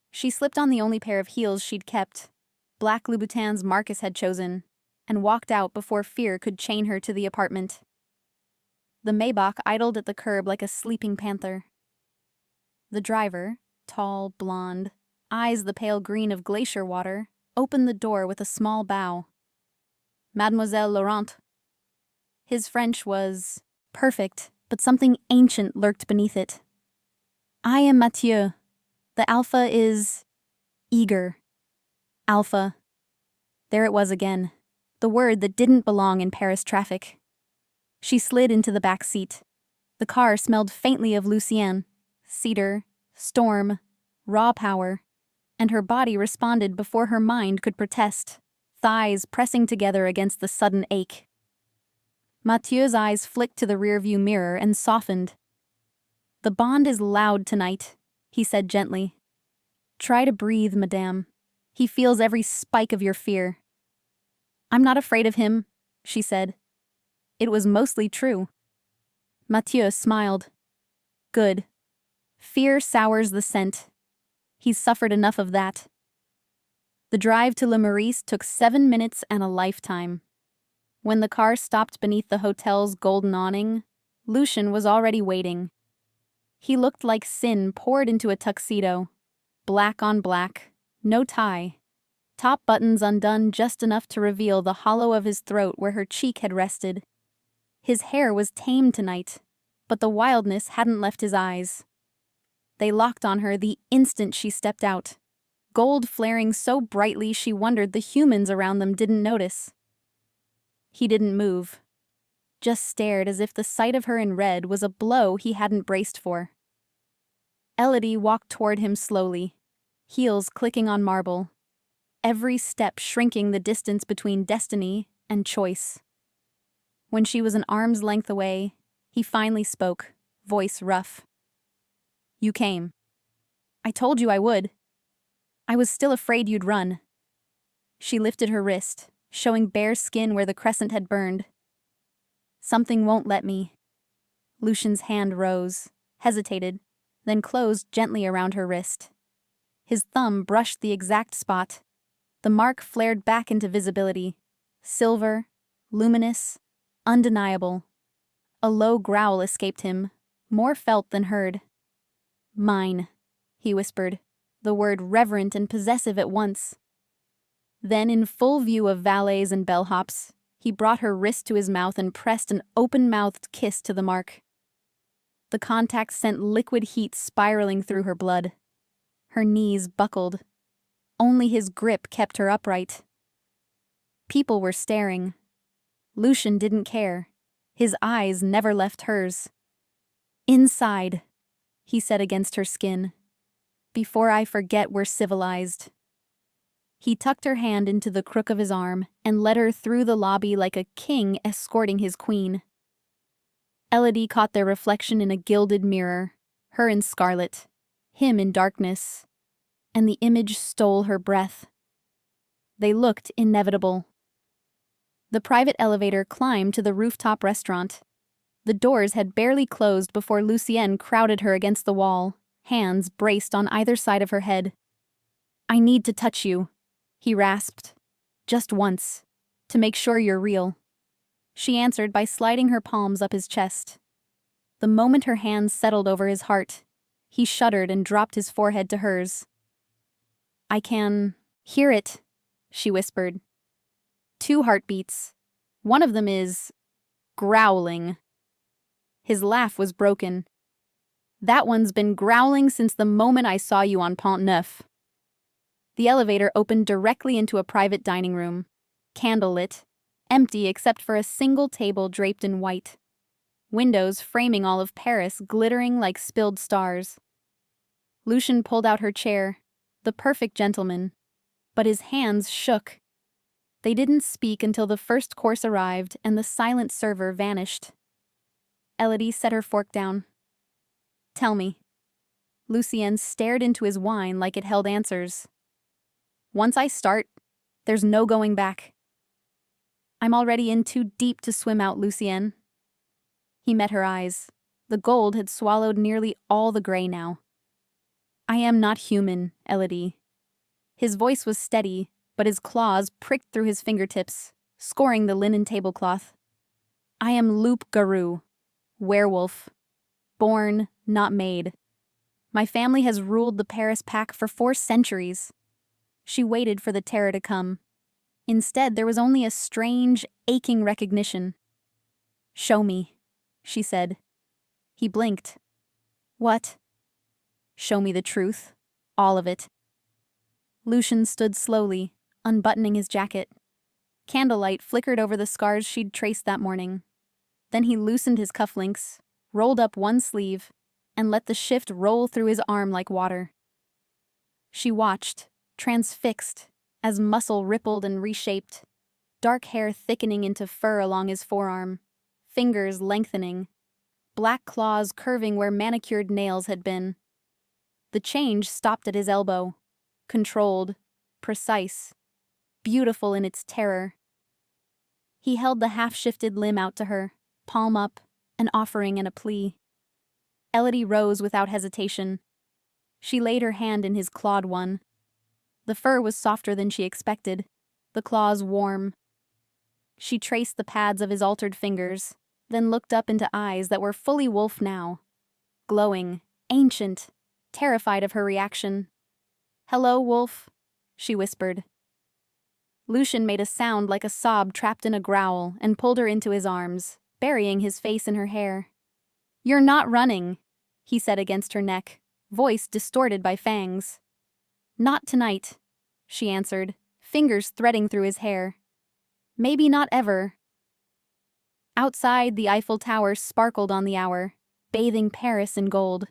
Speaker 1: She slipped on the only pair of heels she'd kept, black Louboutins Marcus had chosen, and walked out before fear could chain her to the apartment. The Maybach idled at the curb like a sleeping panther. The driver, tall, blonde, eyes the pale green of glacier water, opened the door with a small bow. "Mademoiselle Laurent." His French was perfect, but something ancient lurked beneath it. "I am Mathieu. The alpha is eager. Alpha." There it was again. The word that didn't belong in Paris traffic. She slid into the back seat. The car smelled faintly of Lucien, cedar, storm, raw power, and her body responded before her mind could protest, thighs pressing together against the sudden ache. Mathieu's eyes flicked to the rearview mirror and softened. "The bond is loud tonight," he said gently. "Try to breathe, madame. He feels every spike of your fear." "I'm not afraid of him," she said. It was mostly true. Mathieu smiled. "Good. Fear sours the scent. He's suffered enough of that." The drive to Le Maurice took 7 minutes and a lifetime. When the car stopped beneath the hotel's golden awning, Lucien was already waiting. He looked like sin poured into a tuxedo. Black on black, no tie. Top buttons undone just enough to reveal the hollow of his throat where her cheek had rested. His hair was tame tonight, but the wildness hadn't left his eyes. They locked on her the instant she stepped out, gold flaring so brightly she wondered the humans around them didn't notice. He didn't move, just stared as if the sight of her in red was a blow he hadn't braced for. Elodie walked toward him slowly, heels clicking on marble, every step shrinking the distance between destiny and choice. When she was an arm's length away, he finally spoke, voice rough. "You came. I told you I would. I was still afraid you'd run." She lifted her wrist, showing bare skin where the crescent had burned. "Something won't let me." Lucien's hand rose, hesitated, then closed gently around her wrist. His thumb brushed the exact spot. The mark flared back into visibility. Silver, luminous, undeniable. A low growl escaped him, more felt than heard. "Mine," he whispered, the word reverent and possessive at once. Then, in full view of valets and bellhops, he brought her wrist to his mouth and pressed an open-mouthed kiss to the mark. The contact sent liquid heat spiraling through her blood. Her knees buckled. Only his grip kept her upright. People were staring. Lucien didn't care. His eyes never left hers. "Inside," he said against her skin. "Before I forget we're civilized." He tucked her hand into the crook of his arm and led her through the lobby like a king escorting his queen. Elodie caught their reflection in a gilded mirror, her in scarlet, him in darkness, and the image stole her breath. They looked inevitable. The private elevator climbed to the rooftop restaurant. The doors had barely closed before Lucien crowded her against the wall, hands braced on either side of her head. "I need to touch you," he rasped. "Just once, to make sure you're real." She answered by sliding her palms up his chest. The moment her hands settled over his heart, he shuddered and dropped his forehead to hers. "I can hear it," she whispered. 2 heartbeats. One of them is growling. His laugh was broken. "That one's been growling since the moment I saw you on Pont Neuf." The elevator opened directly into a private dining room, candlelit, empty except for a single table draped in white. Windows framing all of Paris glittering like spilled stars. Lucien pulled out her chair, the perfect gentleman, but his hands shook. They didn't speak until the first course arrived and the silent server vanished. Elodie set her fork down. "Tell me." Lucien stared into his wine like it held answers. "Once I start, there's no going back." "I'm already in too deep to swim out, Lucien." He met her eyes. The gold had swallowed nearly all the gray now. "I am not human, Elodie." His voice was steady, but his claws pricked through his fingertips, scoring the linen tablecloth. "I am Loup Garou, werewolf. Born, not made. My family has ruled the Paris pack for 4 centuries. She waited for the terror to come. Instead, there was only a strange, aching recognition. "Show me," she said. He blinked. "What?" "Show me the truth. All of it." Lucien stood slowly, unbuttoning his jacket. Candlelight flickered over the scars she'd traced that morning. Then he loosened his cufflinks, rolled up one sleeve, and let the shift roll through his arm like water. She watched, transfixed, as muscle rippled and reshaped, dark hair thickening into fur along his forearm, fingers lengthening, black claws curving where manicured nails had been. The change stopped at his elbow, controlled, precise, beautiful in its terror. He held the half-shifted limb out to her, palm up, an offering and a plea. Elodie rose without hesitation. She laid her hand in his clawed one. The fur was softer than she expected, the claws warm. She traced the pads of his altered fingers, then looked up into eyes that were fully wolf now. Glowing, ancient, terrified of her reaction. "Hello, wolf," she whispered. Lucian made a sound like a sob trapped in a growl and pulled her into his arms, burying his face in her hair. "You're not running," he said against her neck, voice distorted by fangs. "Not tonight," she answered, fingers threading through his hair. "Maybe not ever." Outside, the Eiffel Tower sparkled on the hour, bathing Paris in gold.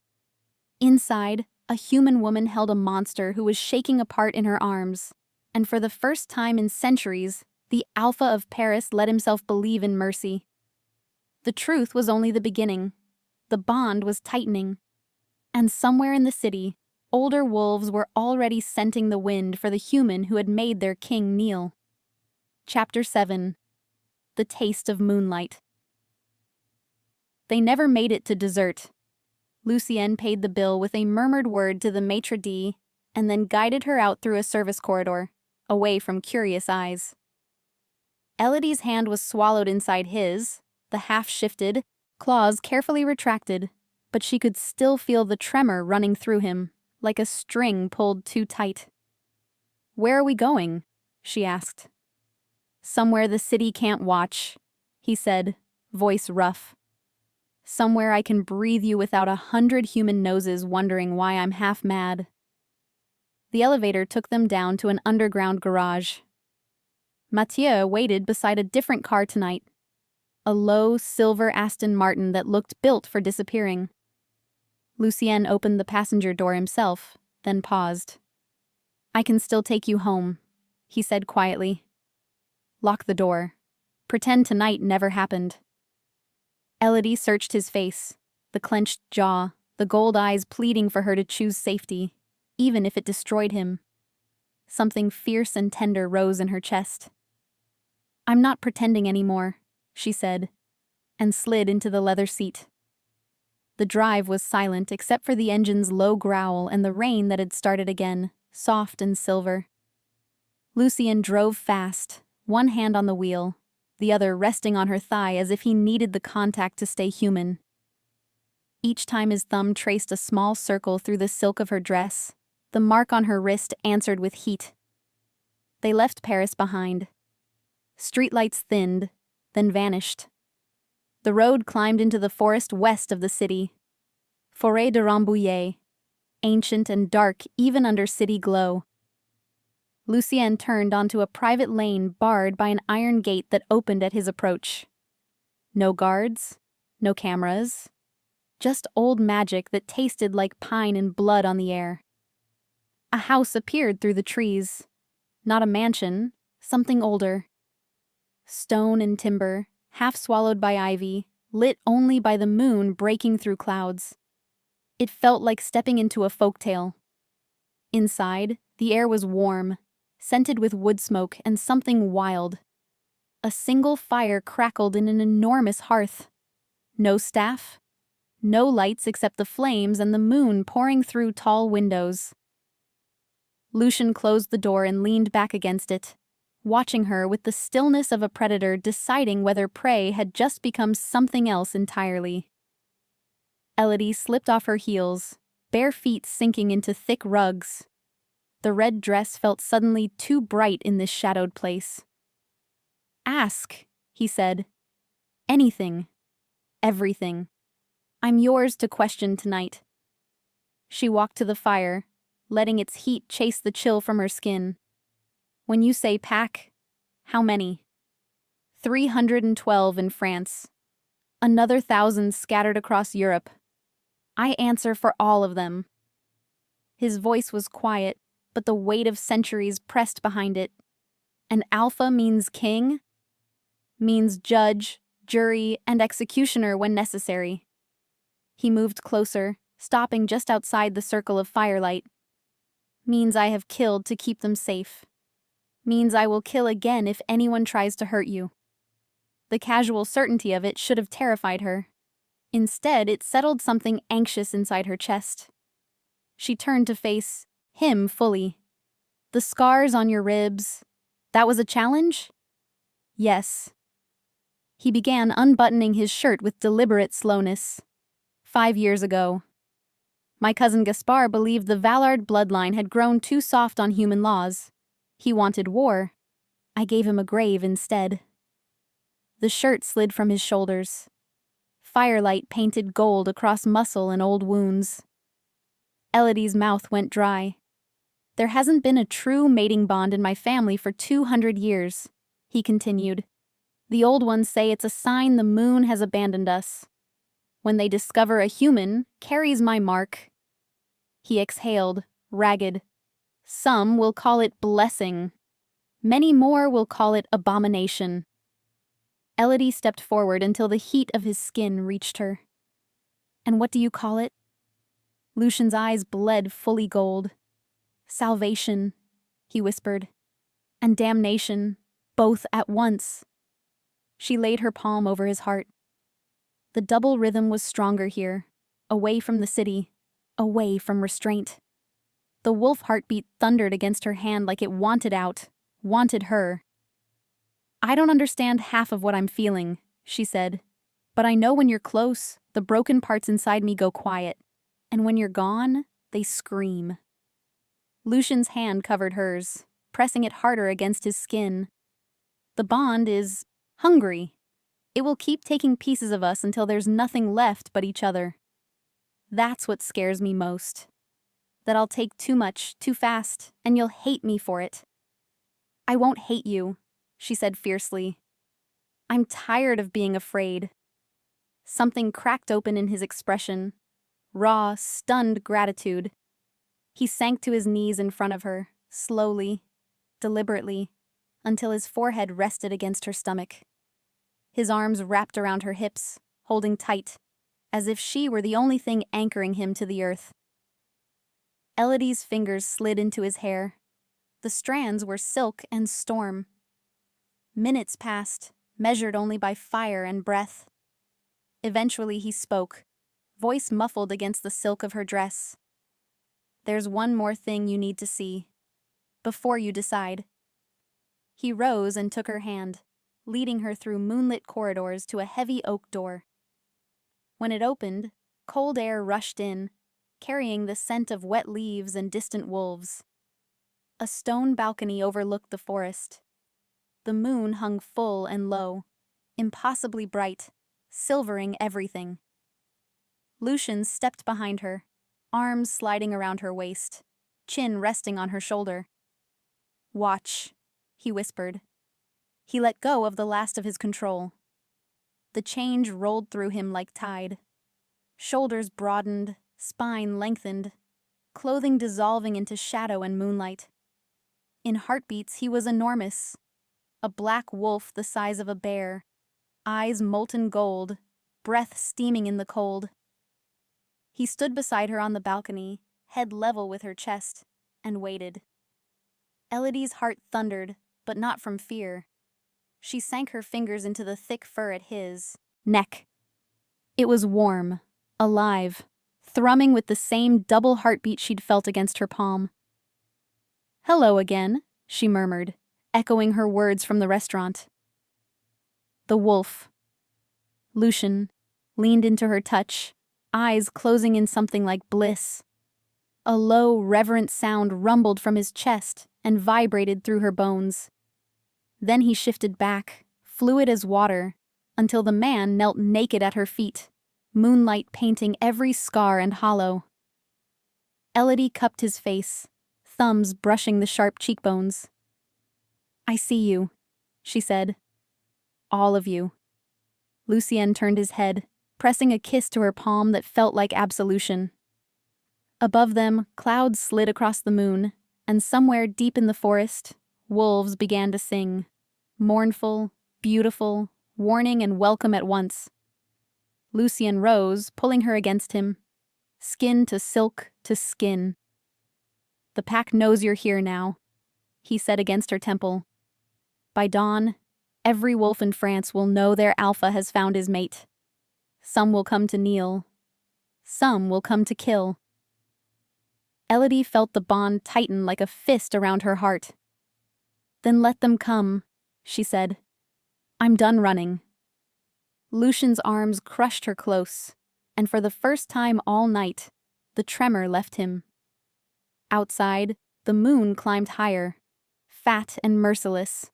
Speaker 1: Inside, a human woman held a monster who was shaking apart in her arms, and for the first time in centuries, the Alpha of Paris let himself believe in mercy. The truth was only the beginning. The bond was tightening. And somewhere in the city, older wolves were already scenting the wind for the human who had made their king kneel. Chapter 7. The Taste of Moonlight. They never made it to dessert. Lucienne paid the bill with a murmured word to the maitre d' and then guided her out through a service corridor, away from curious eyes. Elodie's hand was swallowed inside his, the half-shifted, claws carefully retracted, but she could still feel the tremor running through him, like a string pulled too tight. "Where are we going?" she asked. "Somewhere the city can't watch," he said, voice rough. "Somewhere I can breathe you without 100 human noses wondering why I'm half mad." The elevator took them down to an underground garage. Mathieu waited beside a different car tonight, a low, silver Aston Martin that looked built for disappearing. Lucienne opened the passenger door himself, then paused. "I can still take you home," he said quietly. "Lock the door. Pretend tonight never happened." Elodie searched his face, the clenched jaw, the gold eyes pleading for her to choose safety, even if it destroyed him. Something fierce and tender rose in her chest. "I'm not pretending anymore," she said, and slid into the leather seat. The drive was silent except for the engine's low growl and the rain that had started again, soft and silver. Lucienne drove fast, one hand on the wheel, the other resting on her thigh as if he needed the contact to stay human. Each time his thumb traced a small circle through the silk of her dress, the mark on her wrist answered with heat. They left Paris behind. Streetlights thinned, then vanished. The road climbed into the forest west of the city. Forêt de Rambouillet, ancient and dark even under city glow. Lucienne turned onto a private lane barred by an iron gate that opened at his approach. No guards, no cameras, just old magic that tasted like pine and blood on the air. A house appeared through the trees. Not a mansion, something older. Stone and timber, half swallowed by ivy, lit only by the moon breaking through clouds. It felt like stepping into a folktale. Inside, the air was warm, scented with wood smoke and something wild. A single fire crackled in an enormous hearth. No staff, no lights except the flames and the moon pouring through tall windows. Lucian closed the door and leaned back against it, watching her with the stillness of a predator deciding whether prey had just become something else entirely. Elodie slipped off her heels, bare feet sinking into thick rugs. The red dress felt suddenly too bright in this shadowed place. "Ask," he said. "Anything. Everything. I'm yours to question tonight." She walked to the fire, letting its heat chase the chill from her skin. When you say pack, how many? 312 in France. Another 1,000 scattered across Europe. I answer for all of them. His voice was quiet, but the weight of centuries pressed behind it. And alpha means king, means judge, jury, and executioner when necessary. He moved closer, stopping just outside the circle of firelight. Means I have killed to keep them safe. Means I will kill again if anyone tries to hurt you. The casual certainty of it should have terrified her. Instead, it settled something anxious inside her chest. She turned to face him fully. The scars on your ribs, that was a challenge? Yes. He began unbuttoning his shirt with deliberate slowness. 5 years ago. My cousin Gaspar believed the Vallard bloodline had grown too soft on human laws. He wanted war. I gave him a grave instead. The shirt slid from his shoulders. Firelight painted gold across muscle and old wounds. Elodie's mouth went dry. There hasn't been a true mating bond in my family for 200 years, he continued. The old ones say it's a sign the moon has abandoned us. When they discover a human carries my mark. He exhaled, ragged. Some will call it blessing. Many more will call it abomination. Elodie stepped forward until the heat of his skin reached her. And what do you call it? Lucian's eyes bled fully gold. Salvation, he whispered, and damnation, both at once. She laid her palm over his heart. The double rhythm was stronger here, away from the city, away from restraint. The wolf heartbeat thundered against her hand like it wanted out, wanted her. I don't understand half of what I'm feeling, she said, but I know when you're close, the broken parts inside me go quiet, and when you're gone, they scream. Lucian's hand covered hers, pressing it harder against his skin. The bond is hungry. It will keep taking pieces of us until there's nothing left but each other. That's what scares me most. That I'll take too much, too fast, and you'll hate me for it. I won't hate you, she said fiercely. I'm tired of being afraid. Something cracked open in his expression. Raw, stunned gratitude. He sank to his knees in front of her, slowly, deliberately, until his forehead rested against her stomach. His arms wrapped around her hips, holding tight, as if she were the only thing anchoring him to the earth. Elodie's fingers slid into his hair. The strands were silk and storm. Minutes passed, measured only by fire and breath. Eventually he spoke, voice muffled against the silk of her dress. There's one more thing you need to see, before you decide. He rose and took her hand, leading her through moonlit corridors to a heavy oak door. When it opened, cold air rushed in, carrying the scent of wet leaves and distant wolves. A stone balcony overlooked the forest. The moon hung full and low, impossibly bright, silvering everything. Lucian stepped behind her, arms sliding around her waist, chin resting on her shoulder. Watch, he whispered. He let go of the last of his control. The change rolled through him like tide. Shoulders broadened, spine lengthened, clothing dissolving into shadow and moonlight. In heartbeats, he was enormous. A black wolf the size of a bear, eyes molten gold, breath steaming in the cold. He stood beside her on the balcony, head level with her chest, and waited. Elodie's heart thundered, but not from fear. She sank her fingers into the thick fur at his neck. It was warm, alive, thrumming with the same double heartbeat she'd felt against her palm. Hello again, she murmured, echoing her words from the restaurant. The wolf. Lucian leaned into her touch, eyes closing in something like bliss. A low, reverent sound rumbled from his chest and vibrated through her bones. Then he shifted back, fluid as water, until the man knelt naked at her feet, moonlight painting every scar and hollow. Elodie cupped his face, thumbs brushing the sharp cheekbones. I see you, she said. All of you. Lucien turned his head, pressing a kiss to her palm that felt like absolution. Above them, clouds slid across the moon, and somewhere deep in the forest, wolves began to sing. Mournful, beautiful, warning and welcome at once. Lucien rose, pulling her against him. Skin to silk to skin. The pack knows you're here now, he said against her temple. By dawn, every wolf in France will know their alpha has found his mate. Some will come to kneel. Some will come to kill. Elodie felt the bond tighten like a fist around her heart. Then let them come, she said. I'm done running. Lucien's arms crushed her close, and for the first time all night, the tremor left him. Outside, the moon climbed higher, fat and merciless.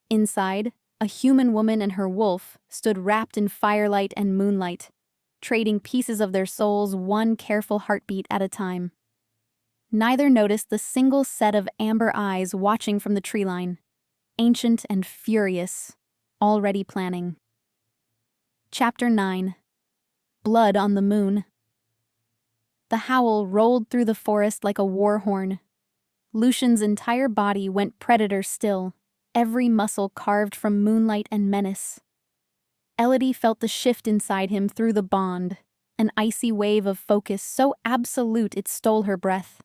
Speaker 1: Inside, a human woman and her wolf stood wrapped in firelight and moonlight, trading pieces of their souls one careful heartbeat at a time. Neither noticed the single set of amber eyes watching from the tree line, ancient and furious, already planning. Chapter 9. Blood on the Moon. The howl rolled through the forest like a war horn. Lucien's entire body went predator still, every muscle carved from moonlight and menace. Elodie felt the shift inside him through the bond, an icy wave of focus so absolute it stole her breath.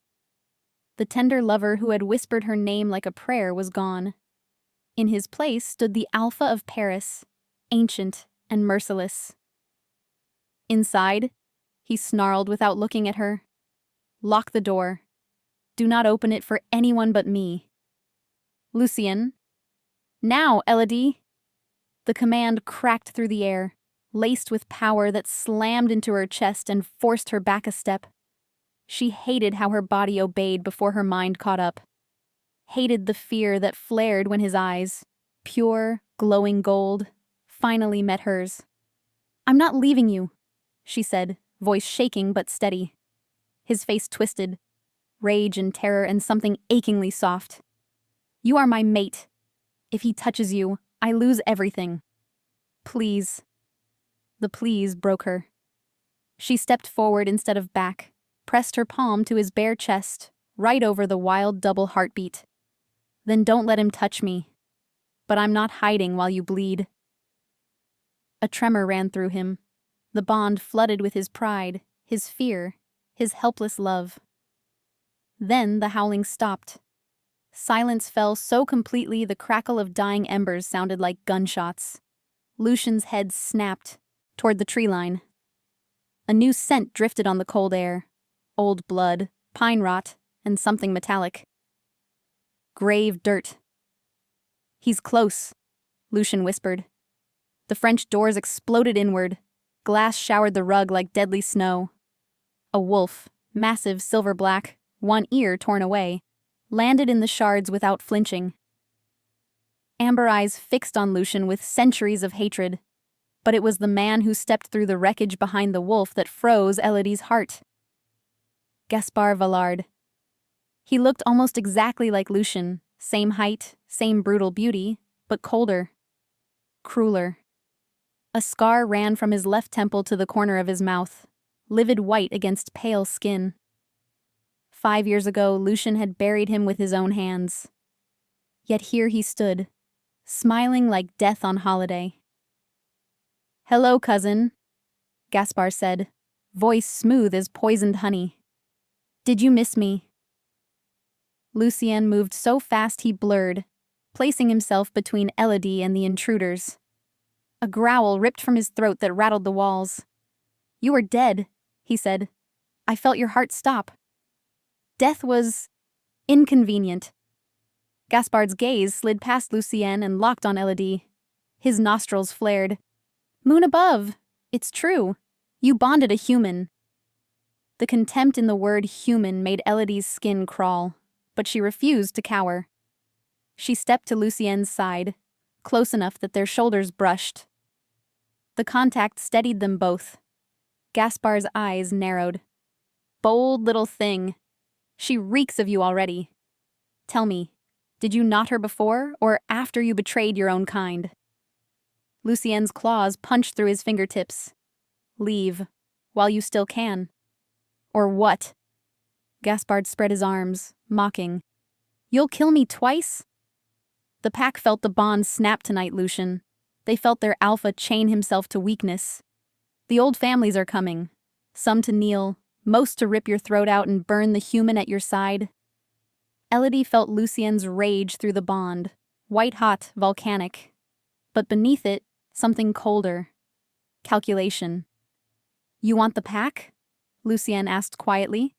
Speaker 1: The tender lover who had whispered her name like a prayer was gone. In his place stood the Alpha of Paris, ancient and merciless. Inside, he snarled without looking at her. Lock the door. Do not open it for anyone but me. Lucien. Now, Elodie. The command cracked through the air, laced with power that slammed into her chest and forced her back a step. She hated how her body obeyed before her mind caught up. Hated the fear that flared when his eyes, pure, glowing gold, finally met hers. I'm not leaving you, she said, voice shaking but steady. His face twisted, rage and terror and something achingly soft. You are my mate. If he touches you, I lose everything. Please. The please broke her. She stepped forward instead of back, pressed her palm to his bare chest, right over the wild double heartbeat. Then don't let him touch me. But I'm not hiding while you bleed. A tremor ran through him. The bond flooded with his pride, his fear, his helpless love. Then the howling stopped. Silence fell so completely the crackle of dying embers sounded like gunshots. Lucien's head snapped toward the tree line. A new scent drifted on the cold air. Old blood, pine rot, and something metallic. Grave dirt. He's close, Lucien whispered. The French doors exploded inward. Glass showered the rug like deadly snow. A wolf, massive silver black, one ear torn away, landed in the shards without flinching. Amber eyes fixed on Lucien with centuries of hatred. But it was the man who stepped through the wreckage behind the wolf that froze Elodie's heart. Gaspard Vallard. He looked almost exactly like Lucien, same height, same brutal beauty, but colder. Crueler. A scar ran from his left temple to the corner of his mouth, livid white against pale skin. 5 years ago, Lucien had buried him with his own hands. Yet here he stood, smiling like death on holiday. Hello, cousin, Gaspard said, voice smooth as poisoned honey. Did you miss me? Lucien moved so fast he blurred, placing himself between Elodie and the intruders. A growl ripped from his throat that rattled the walls. You are dead, he said. I felt your heart stop. Death was inconvenient. Gaspard's gaze slid past Lucien and locked on Elodie. His nostrils flared. Moon above. It's true. You bonded a human. The contempt in the word human made Elodie's skin crawl, but she refused to cower. She stepped to Lucien's side, close enough that their shoulders brushed. The contact steadied them both. Gaspard's eyes narrowed. Bold little thing. She reeks of you already. Tell me, Did you knot her before or after you betrayed your own kind? Lucien's claws punched through his fingertips. Leave, while you still can. Or what? Gaspard spread his arms, mocking. You'll kill me twice? The pack felt the bond snap tonight, Lucian. They felt their alpha chain himself to weakness. The old families are coming. Some to kneel, most to rip your throat out and burn the human at your side. Elodie felt Lucien's rage through the bond, white-hot, volcanic. But beneath it, something colder. Calculation. You want the pack? Lucien asked quietly.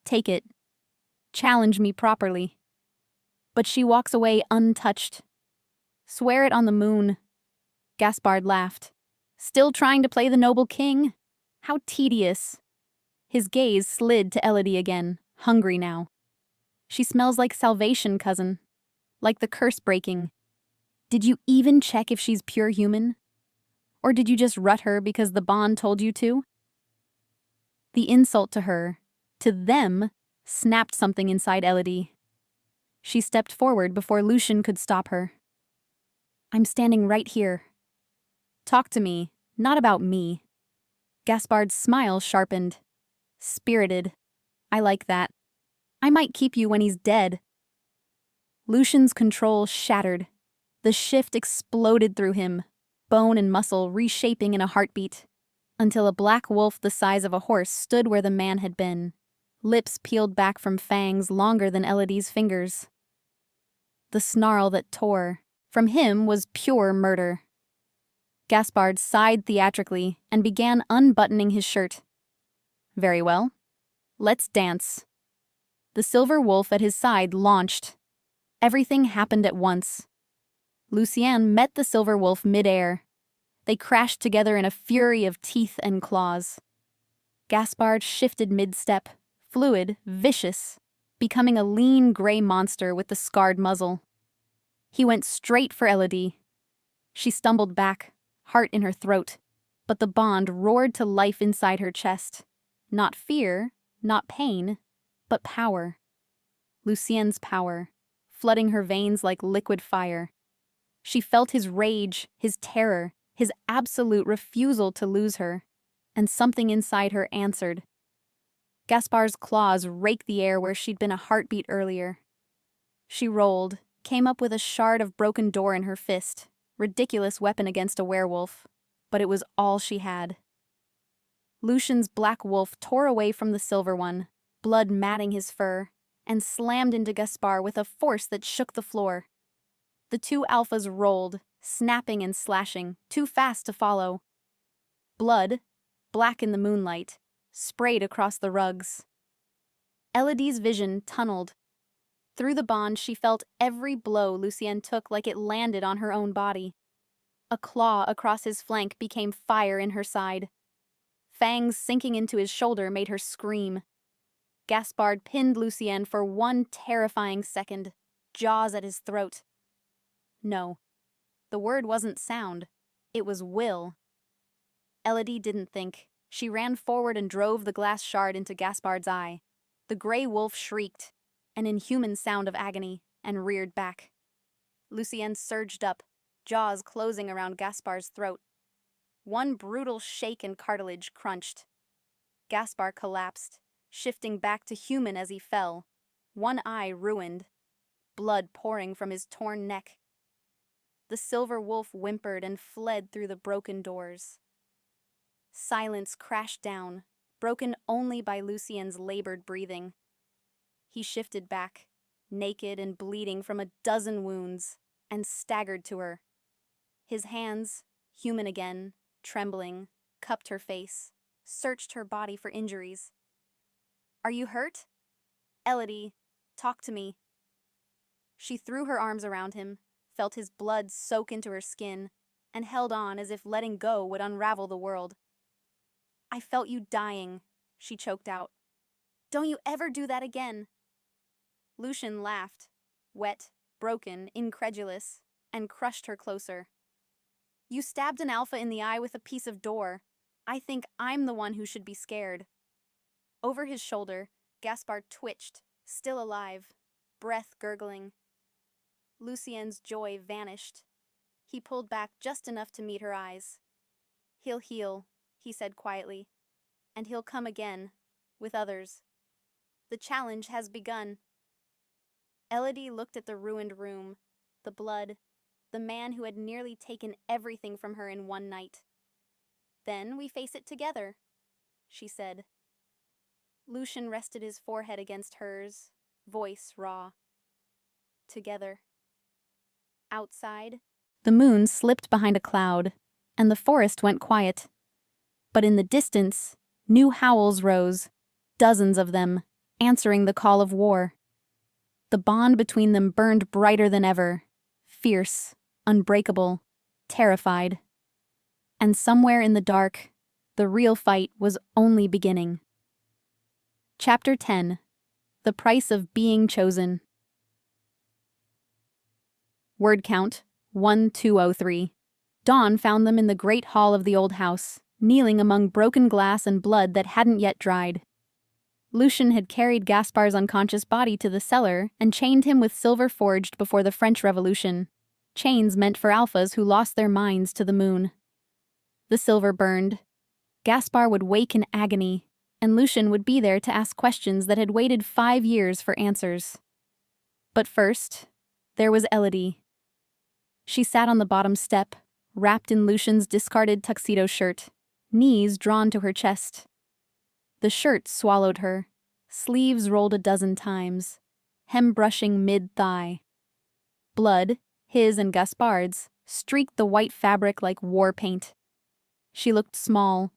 Speaker 1: Take it. Challenge me properly. But she walks away untouched. Swear it on the moon. Gaspard laughed. Still trying to play the noble king? How tedious. His gaze slid to Elodie again, hungry now. She smells like salvation, cousin. Like the curse breaking. Did you even check if she's pure human? Or did you just rut her because the bond told you to? The insult to her, to them, snapped something inside Elodie. She stepped forward before Lucian could stop her. I'm standing right here. Talk to me, not about me. Gaspard's smile sharpened. Spirited. I like that. I might keep you when he's dead. Lucian's control shattered. The shift exploded through him, bone and muscle reshaping in a heartbeat, until a black wolf the size of a horse stood where the man had been, lips peeled back from fangs longer than Elodie's fingers. The snarl that tore, from him, was pure murder. Gaspard sighed theatrically and began unbuttoning his shirt. Very well. Let's dance. The silver wolf at his side launched. Everything happened at once. Lucien met the silver wolf mid-air. They crashed together in a fury of teeth and claws. Gaspard shifted mid-step, fluid, vicious, becoming a lean gray monster with the scarred muzzle. He went straight for Elodie. She stumbled back, heart in her throat, but the bond roared to life inside her chest. Not fear, not pain, but power. Lucien's power, flooding her veins like liquid fire. She felt his rage, his terror, his absolute refusal to lose her, and something inside her answered. Gaspard's claws raked the air where she'd been a heartbeat earlier. She rolled, came up with a shard of broken door in her fist, ridiculous weapon against a werewolf, but it was all she had. Lucian's black wolf tore away from the silver one, blood matting his fur, and slammed into Gaspard with a force that shook the floor. The two alphas rolled, snapping and slashing, too fast to follow. Blood, black in the moonlight, sprayed across the rugs. Elodie's vision tunneled. Through the bond, she felt every blow Lucien took like it landed on her own body. A claw across his flank became fire in her side. Fangs sinking into his shoulder made her scream. Gaspard pinned Lucien for one terrifying second, jaws at his throat. No, the word wasn't sound. It was will. Elodie didn't think. She ran forward and drove the glass shard into Gaspard's eye. The gray wolf shrieked, an inhuman sound of agony, and reared back. Lucien surged up, jaws closing around Gaspard's throat. One brutal shake and cartilage crunched. Gaspard collapsed, shifting back to human as he fell, one eye ruined, blood pouring from his torn neck. The silver wolf whimpered and fled through the broken doors. Silence crashed down, broken only by Lucien's labored breathing. He shifted back, naked and bleeding from a dozen wounds, and staggered to her. His hands, human again, trembling, cupped her face, searched her body for injuries. Are you hurt? Elodie, talk to me. She threw her arms around him, felt his blood soak into her skin, and held on as if letting go would unravel the world. I felt you dying, she choked out. Don't you ever do that again. Lucien laughed, wet, broken, incredulous, and crushed her closer. You stabbed an alpha in the eye with a piece of door. I think I'm the one who should be scared. Over his shoulder, Gaspard twitched, still alive, breath gurgling. Lucien's joy vanished. He pulled back just enough to meet her eyes. "He'll heal," he said quietly, "and he'll come again, with others. The challenge has begun." Elodie looked at the ruined room, the blood, the man who had nearly taken everything from her in one night. "Then we face it together," she said. Lucien rested his forehead against hers, voice raw. Together. Outside, the moon slipped behind a cloud, and the forest went quiet. But in the distance, new howls rose, dozens of them, answering the call of war. The bond between them burned brighter than ever, fierce, unbreakable, terrified. And somewhere in the dark, the real fight was only beginning. Chapter 10. The Price of Being Chosen. Word count, 1203. Dawn found them in the great hall of the old house, kneeling among broken glass and blood that hadn't yet dried. Lucien had carried Gaspard's unconscious body to the cellar and chained him with silver forged before the French Revolution, chains meant for alphas who lost their minds to the moon. The silver burned. Gaspard would wake in agony, and Lucien would be there to ask questions that had waited 5 years for answers. But first, there was Elodie. She sat on the bottom step, wrapped in Lucien's discarded tuxedo shirt, knees drawn to her chest. The shirt swallowed her, sleeves rolled a dozen times, hem brushing mid-thigh. Blood, his and Gaspard's, streaked the white fabric like war paint. She looked small,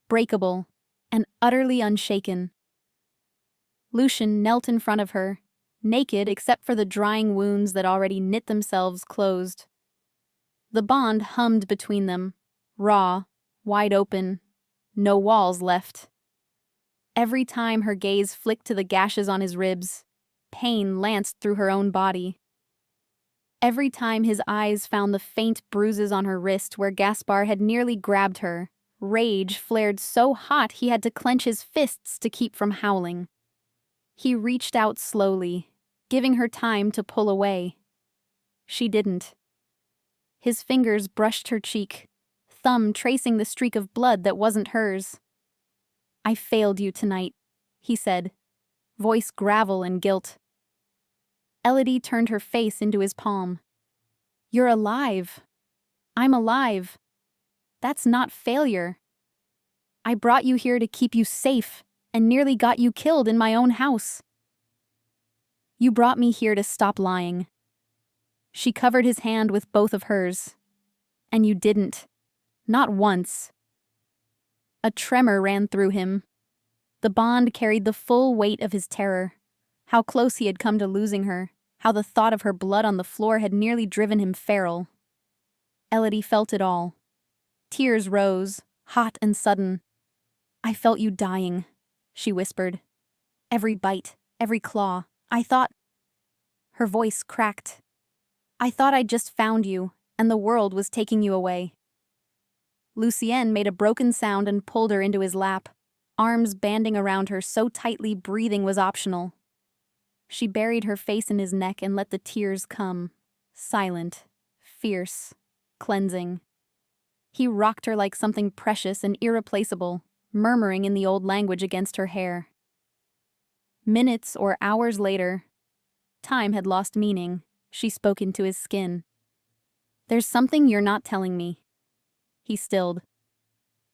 Speaker 1: breakable, and utterly unshaken. Lucien knelt in front of her, naked except for the drying wounds that already knit themselves closed. The bond hummed between them, raw, wide open, no walls left. Every time her gaze flicked to the gashes on his ribs, pain lanced through her own body. Every time his eyes found the faint bruises on her wrist where Gaspard had nearly grabbed her, rage flared so hot he had to clench his fists to keep from howling. He reached out slowly, giving her time to pull away. She didn't. His fingers brushed her cheek, thumb tracing the streak of blood that wasn't hers. "I failed you tonight," he said, voice gravel and guilt. Elodie turned her face into his palm. "You're alive. I'm alive. That's not failure. I brought you here to keep you safe and nearly got you killed in my own house. You brought me here to stop lying." She covered his hand with both of hers. "And you didn't. Not once." A tremor ran through him. The bond carried the full weight of his terror. How close he had come to losing her. How the thought of her blood on the floor had nearly driven him feral. Elodie felt it all. Tears rose, hot and sudden. "I felt you dying," she whispered. "Every bite, every claw. I thought—" Her voice cracked. "I thought I'd just found you, and the world was taking you away." Lucien made a broken sound and pulled her into his lap, arms banding around her so tightly breathing was optional. She buried her face in his neck and let the tears come, silent, fierce, cleansing. He rocked her like something precious and irreplaceable, murmuring in the old language against her hair. Minutes or hours later, time had lost meaning. She spoke into his skin. "There's something you're not telling me." He stilled.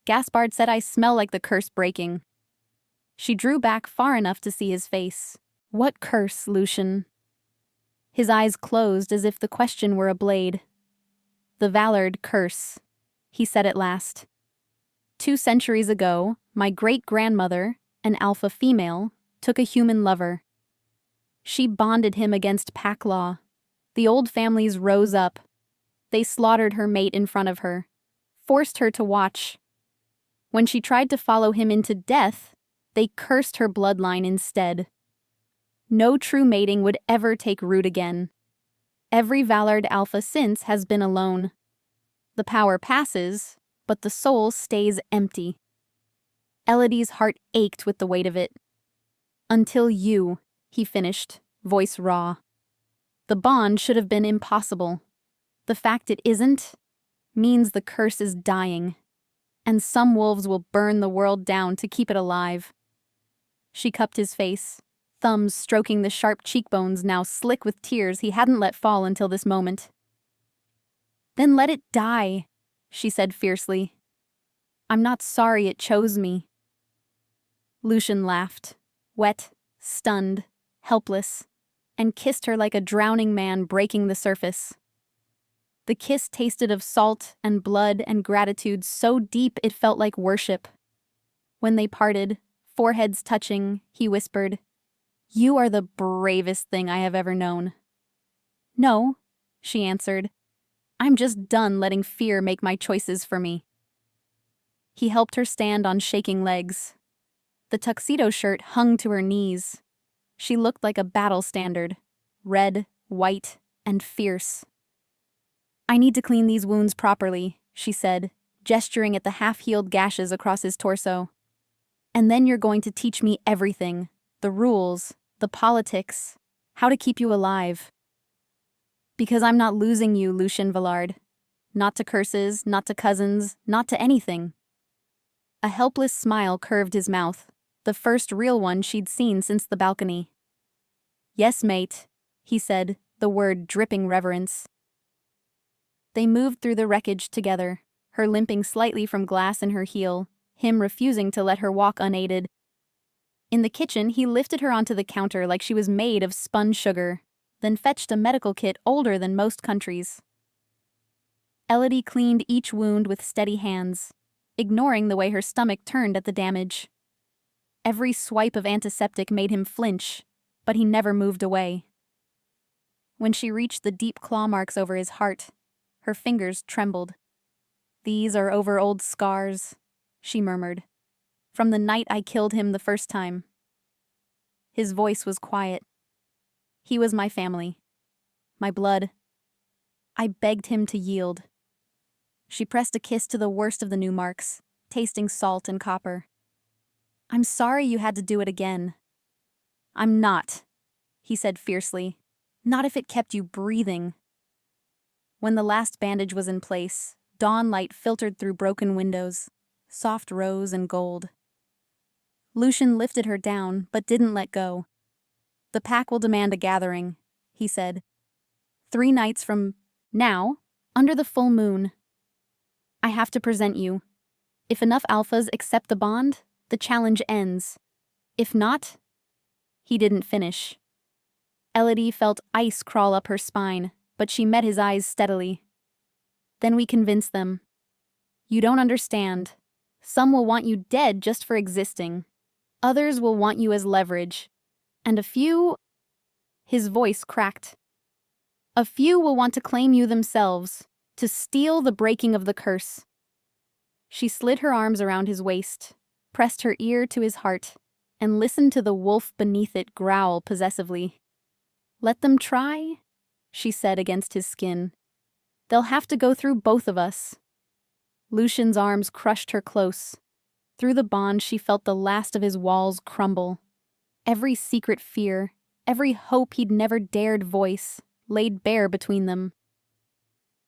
Speaker 1: "Gaspard said I smell like the curse breaking." She drew back far enough to see his face. "What curse, Lucien?" His eyes closed as if the question were a blade. "The Vallard curse," he said at last. 2 centuries ago, my great-grandmother, an alpha female, took a human lover. She bonded him against pack law. The old families rose up. They slaughtered her mate in front of her, forced her to watch. When she tried to follow him into death, they cursed her bloodline instead. No true mating would ever take root again. Every Vallard alpha since has been alone. The power passes, but the soul stays empty. Elodie's heart ached with the weight of it. "Until you," he finished, voice raw. The bond should have been impossible. The fact it isn't means the curse is dying, and some wolves will burn the world down to keep it alive. She cupped his face, thumbs stroking the sharp cheekbones now slick with tears he hadn't let fall until this moment. Then let it die, she said fiercely. I'm not sorry it chose me. Lucian laughed, wet, stunned, helpless, and kissed her like a drowning man breaking the surface. The kiss tasted of salt and blood and gratitude so deep it felt like worship. When they parted, foreheads touching, he whispered, "You are the bravest thing I have ever known." "No," she answered. "I'm just done letting fear make my choices for me." He helped her stand on shaking legs. The tuxedo shirt hung to her knees. She looked like a battle standard, red, white, and fierce. "I need to clean these wounds properly," she said, gesturing at the half-healed gashes across his torso. "And then you're going to teach me everything, the rules, the politics, how to keep you alive. Because I'm not losing you, Lucien Villard. Not to curses, not to cousins, not to anything." A helpless smile curved his mouth, the first real one she'd seen since the balcony. "Yes, mate," he said, the word dripping reverence. They moved through the wreckage together, her limping slightly from glass in her heel, him refusing to let her walk unaided. In the kitchen, he lifted her onto the counter like she was made of spun sugar, then fetched a medical kit older than most countries. Elodie cleaned each wound with steady hands, ignoring the way her stomach turned at the damage. Every swipe of antiseptic made him flinch, but he never moved away. When she reached the deep claw marks over his heart, her fingers trembled. "These are over old scars," she murmured, "from the night I killed him the first time." His voice was quiet. "He was my family, my blood. I begged him to yield." She pressed a kiss to the worst of the new marks, tasting salt and copper. "I'm sorry you had to do it again." "I'm not," he said fiercely. "Not if it kept you breathing." When the last bandage was in place, dawn light filtered through broken windows, soft rose and gold. Lucien lifted her down, but didn't let go. "The pack will demand a gathering," he said. 3 nights from now, under the full moon. I have to present you. If enough alphas accept the bond, the challenge ends. If not..." He didn't finish. Elodie felt ice crawl up her spine, but she met his eyes steadily. "Then we convince them. You don't understand. Some will want you dead just for existing. Others will want you as leverage. And a few..." His voice cracked. "A few will want to claim you themselves, to steal the breaking of the curse." She slid her arms around his waist, pressed her ear to his heart, and listened to the wolf beneath it growl possessively. "Let them try," she said against his skin. "They'll have to go through both of us." Lucien's arms crushed her close. Through the bond she felt the last of his walls crumble. Every secret fear, every hope he'd never dared voice, laid bare between them.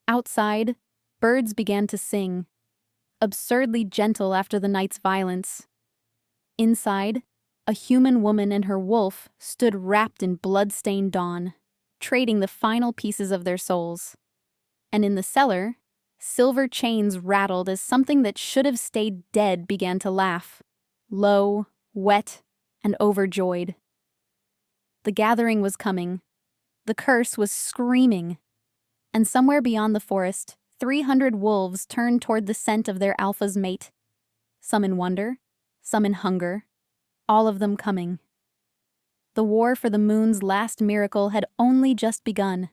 Speaker 1: Outside, birds began to sing, absurdly gentle after the night's violence. Inside, a human woman and her wolf stood wrapped in blood-stained dawn, trading the final pieces of their souls. And in the cellar, silver chains rattled as something that should have stayed dead began to laugh, low, wet, and overjoyed. The gathering was coming. The curse was screaming. And somewhere beyond the forest, 300 wolves turned toward the scent of their alpha's mate. Some in wonder, some in hunger, all of them coming. The war for the moon's last miracle had only just begun.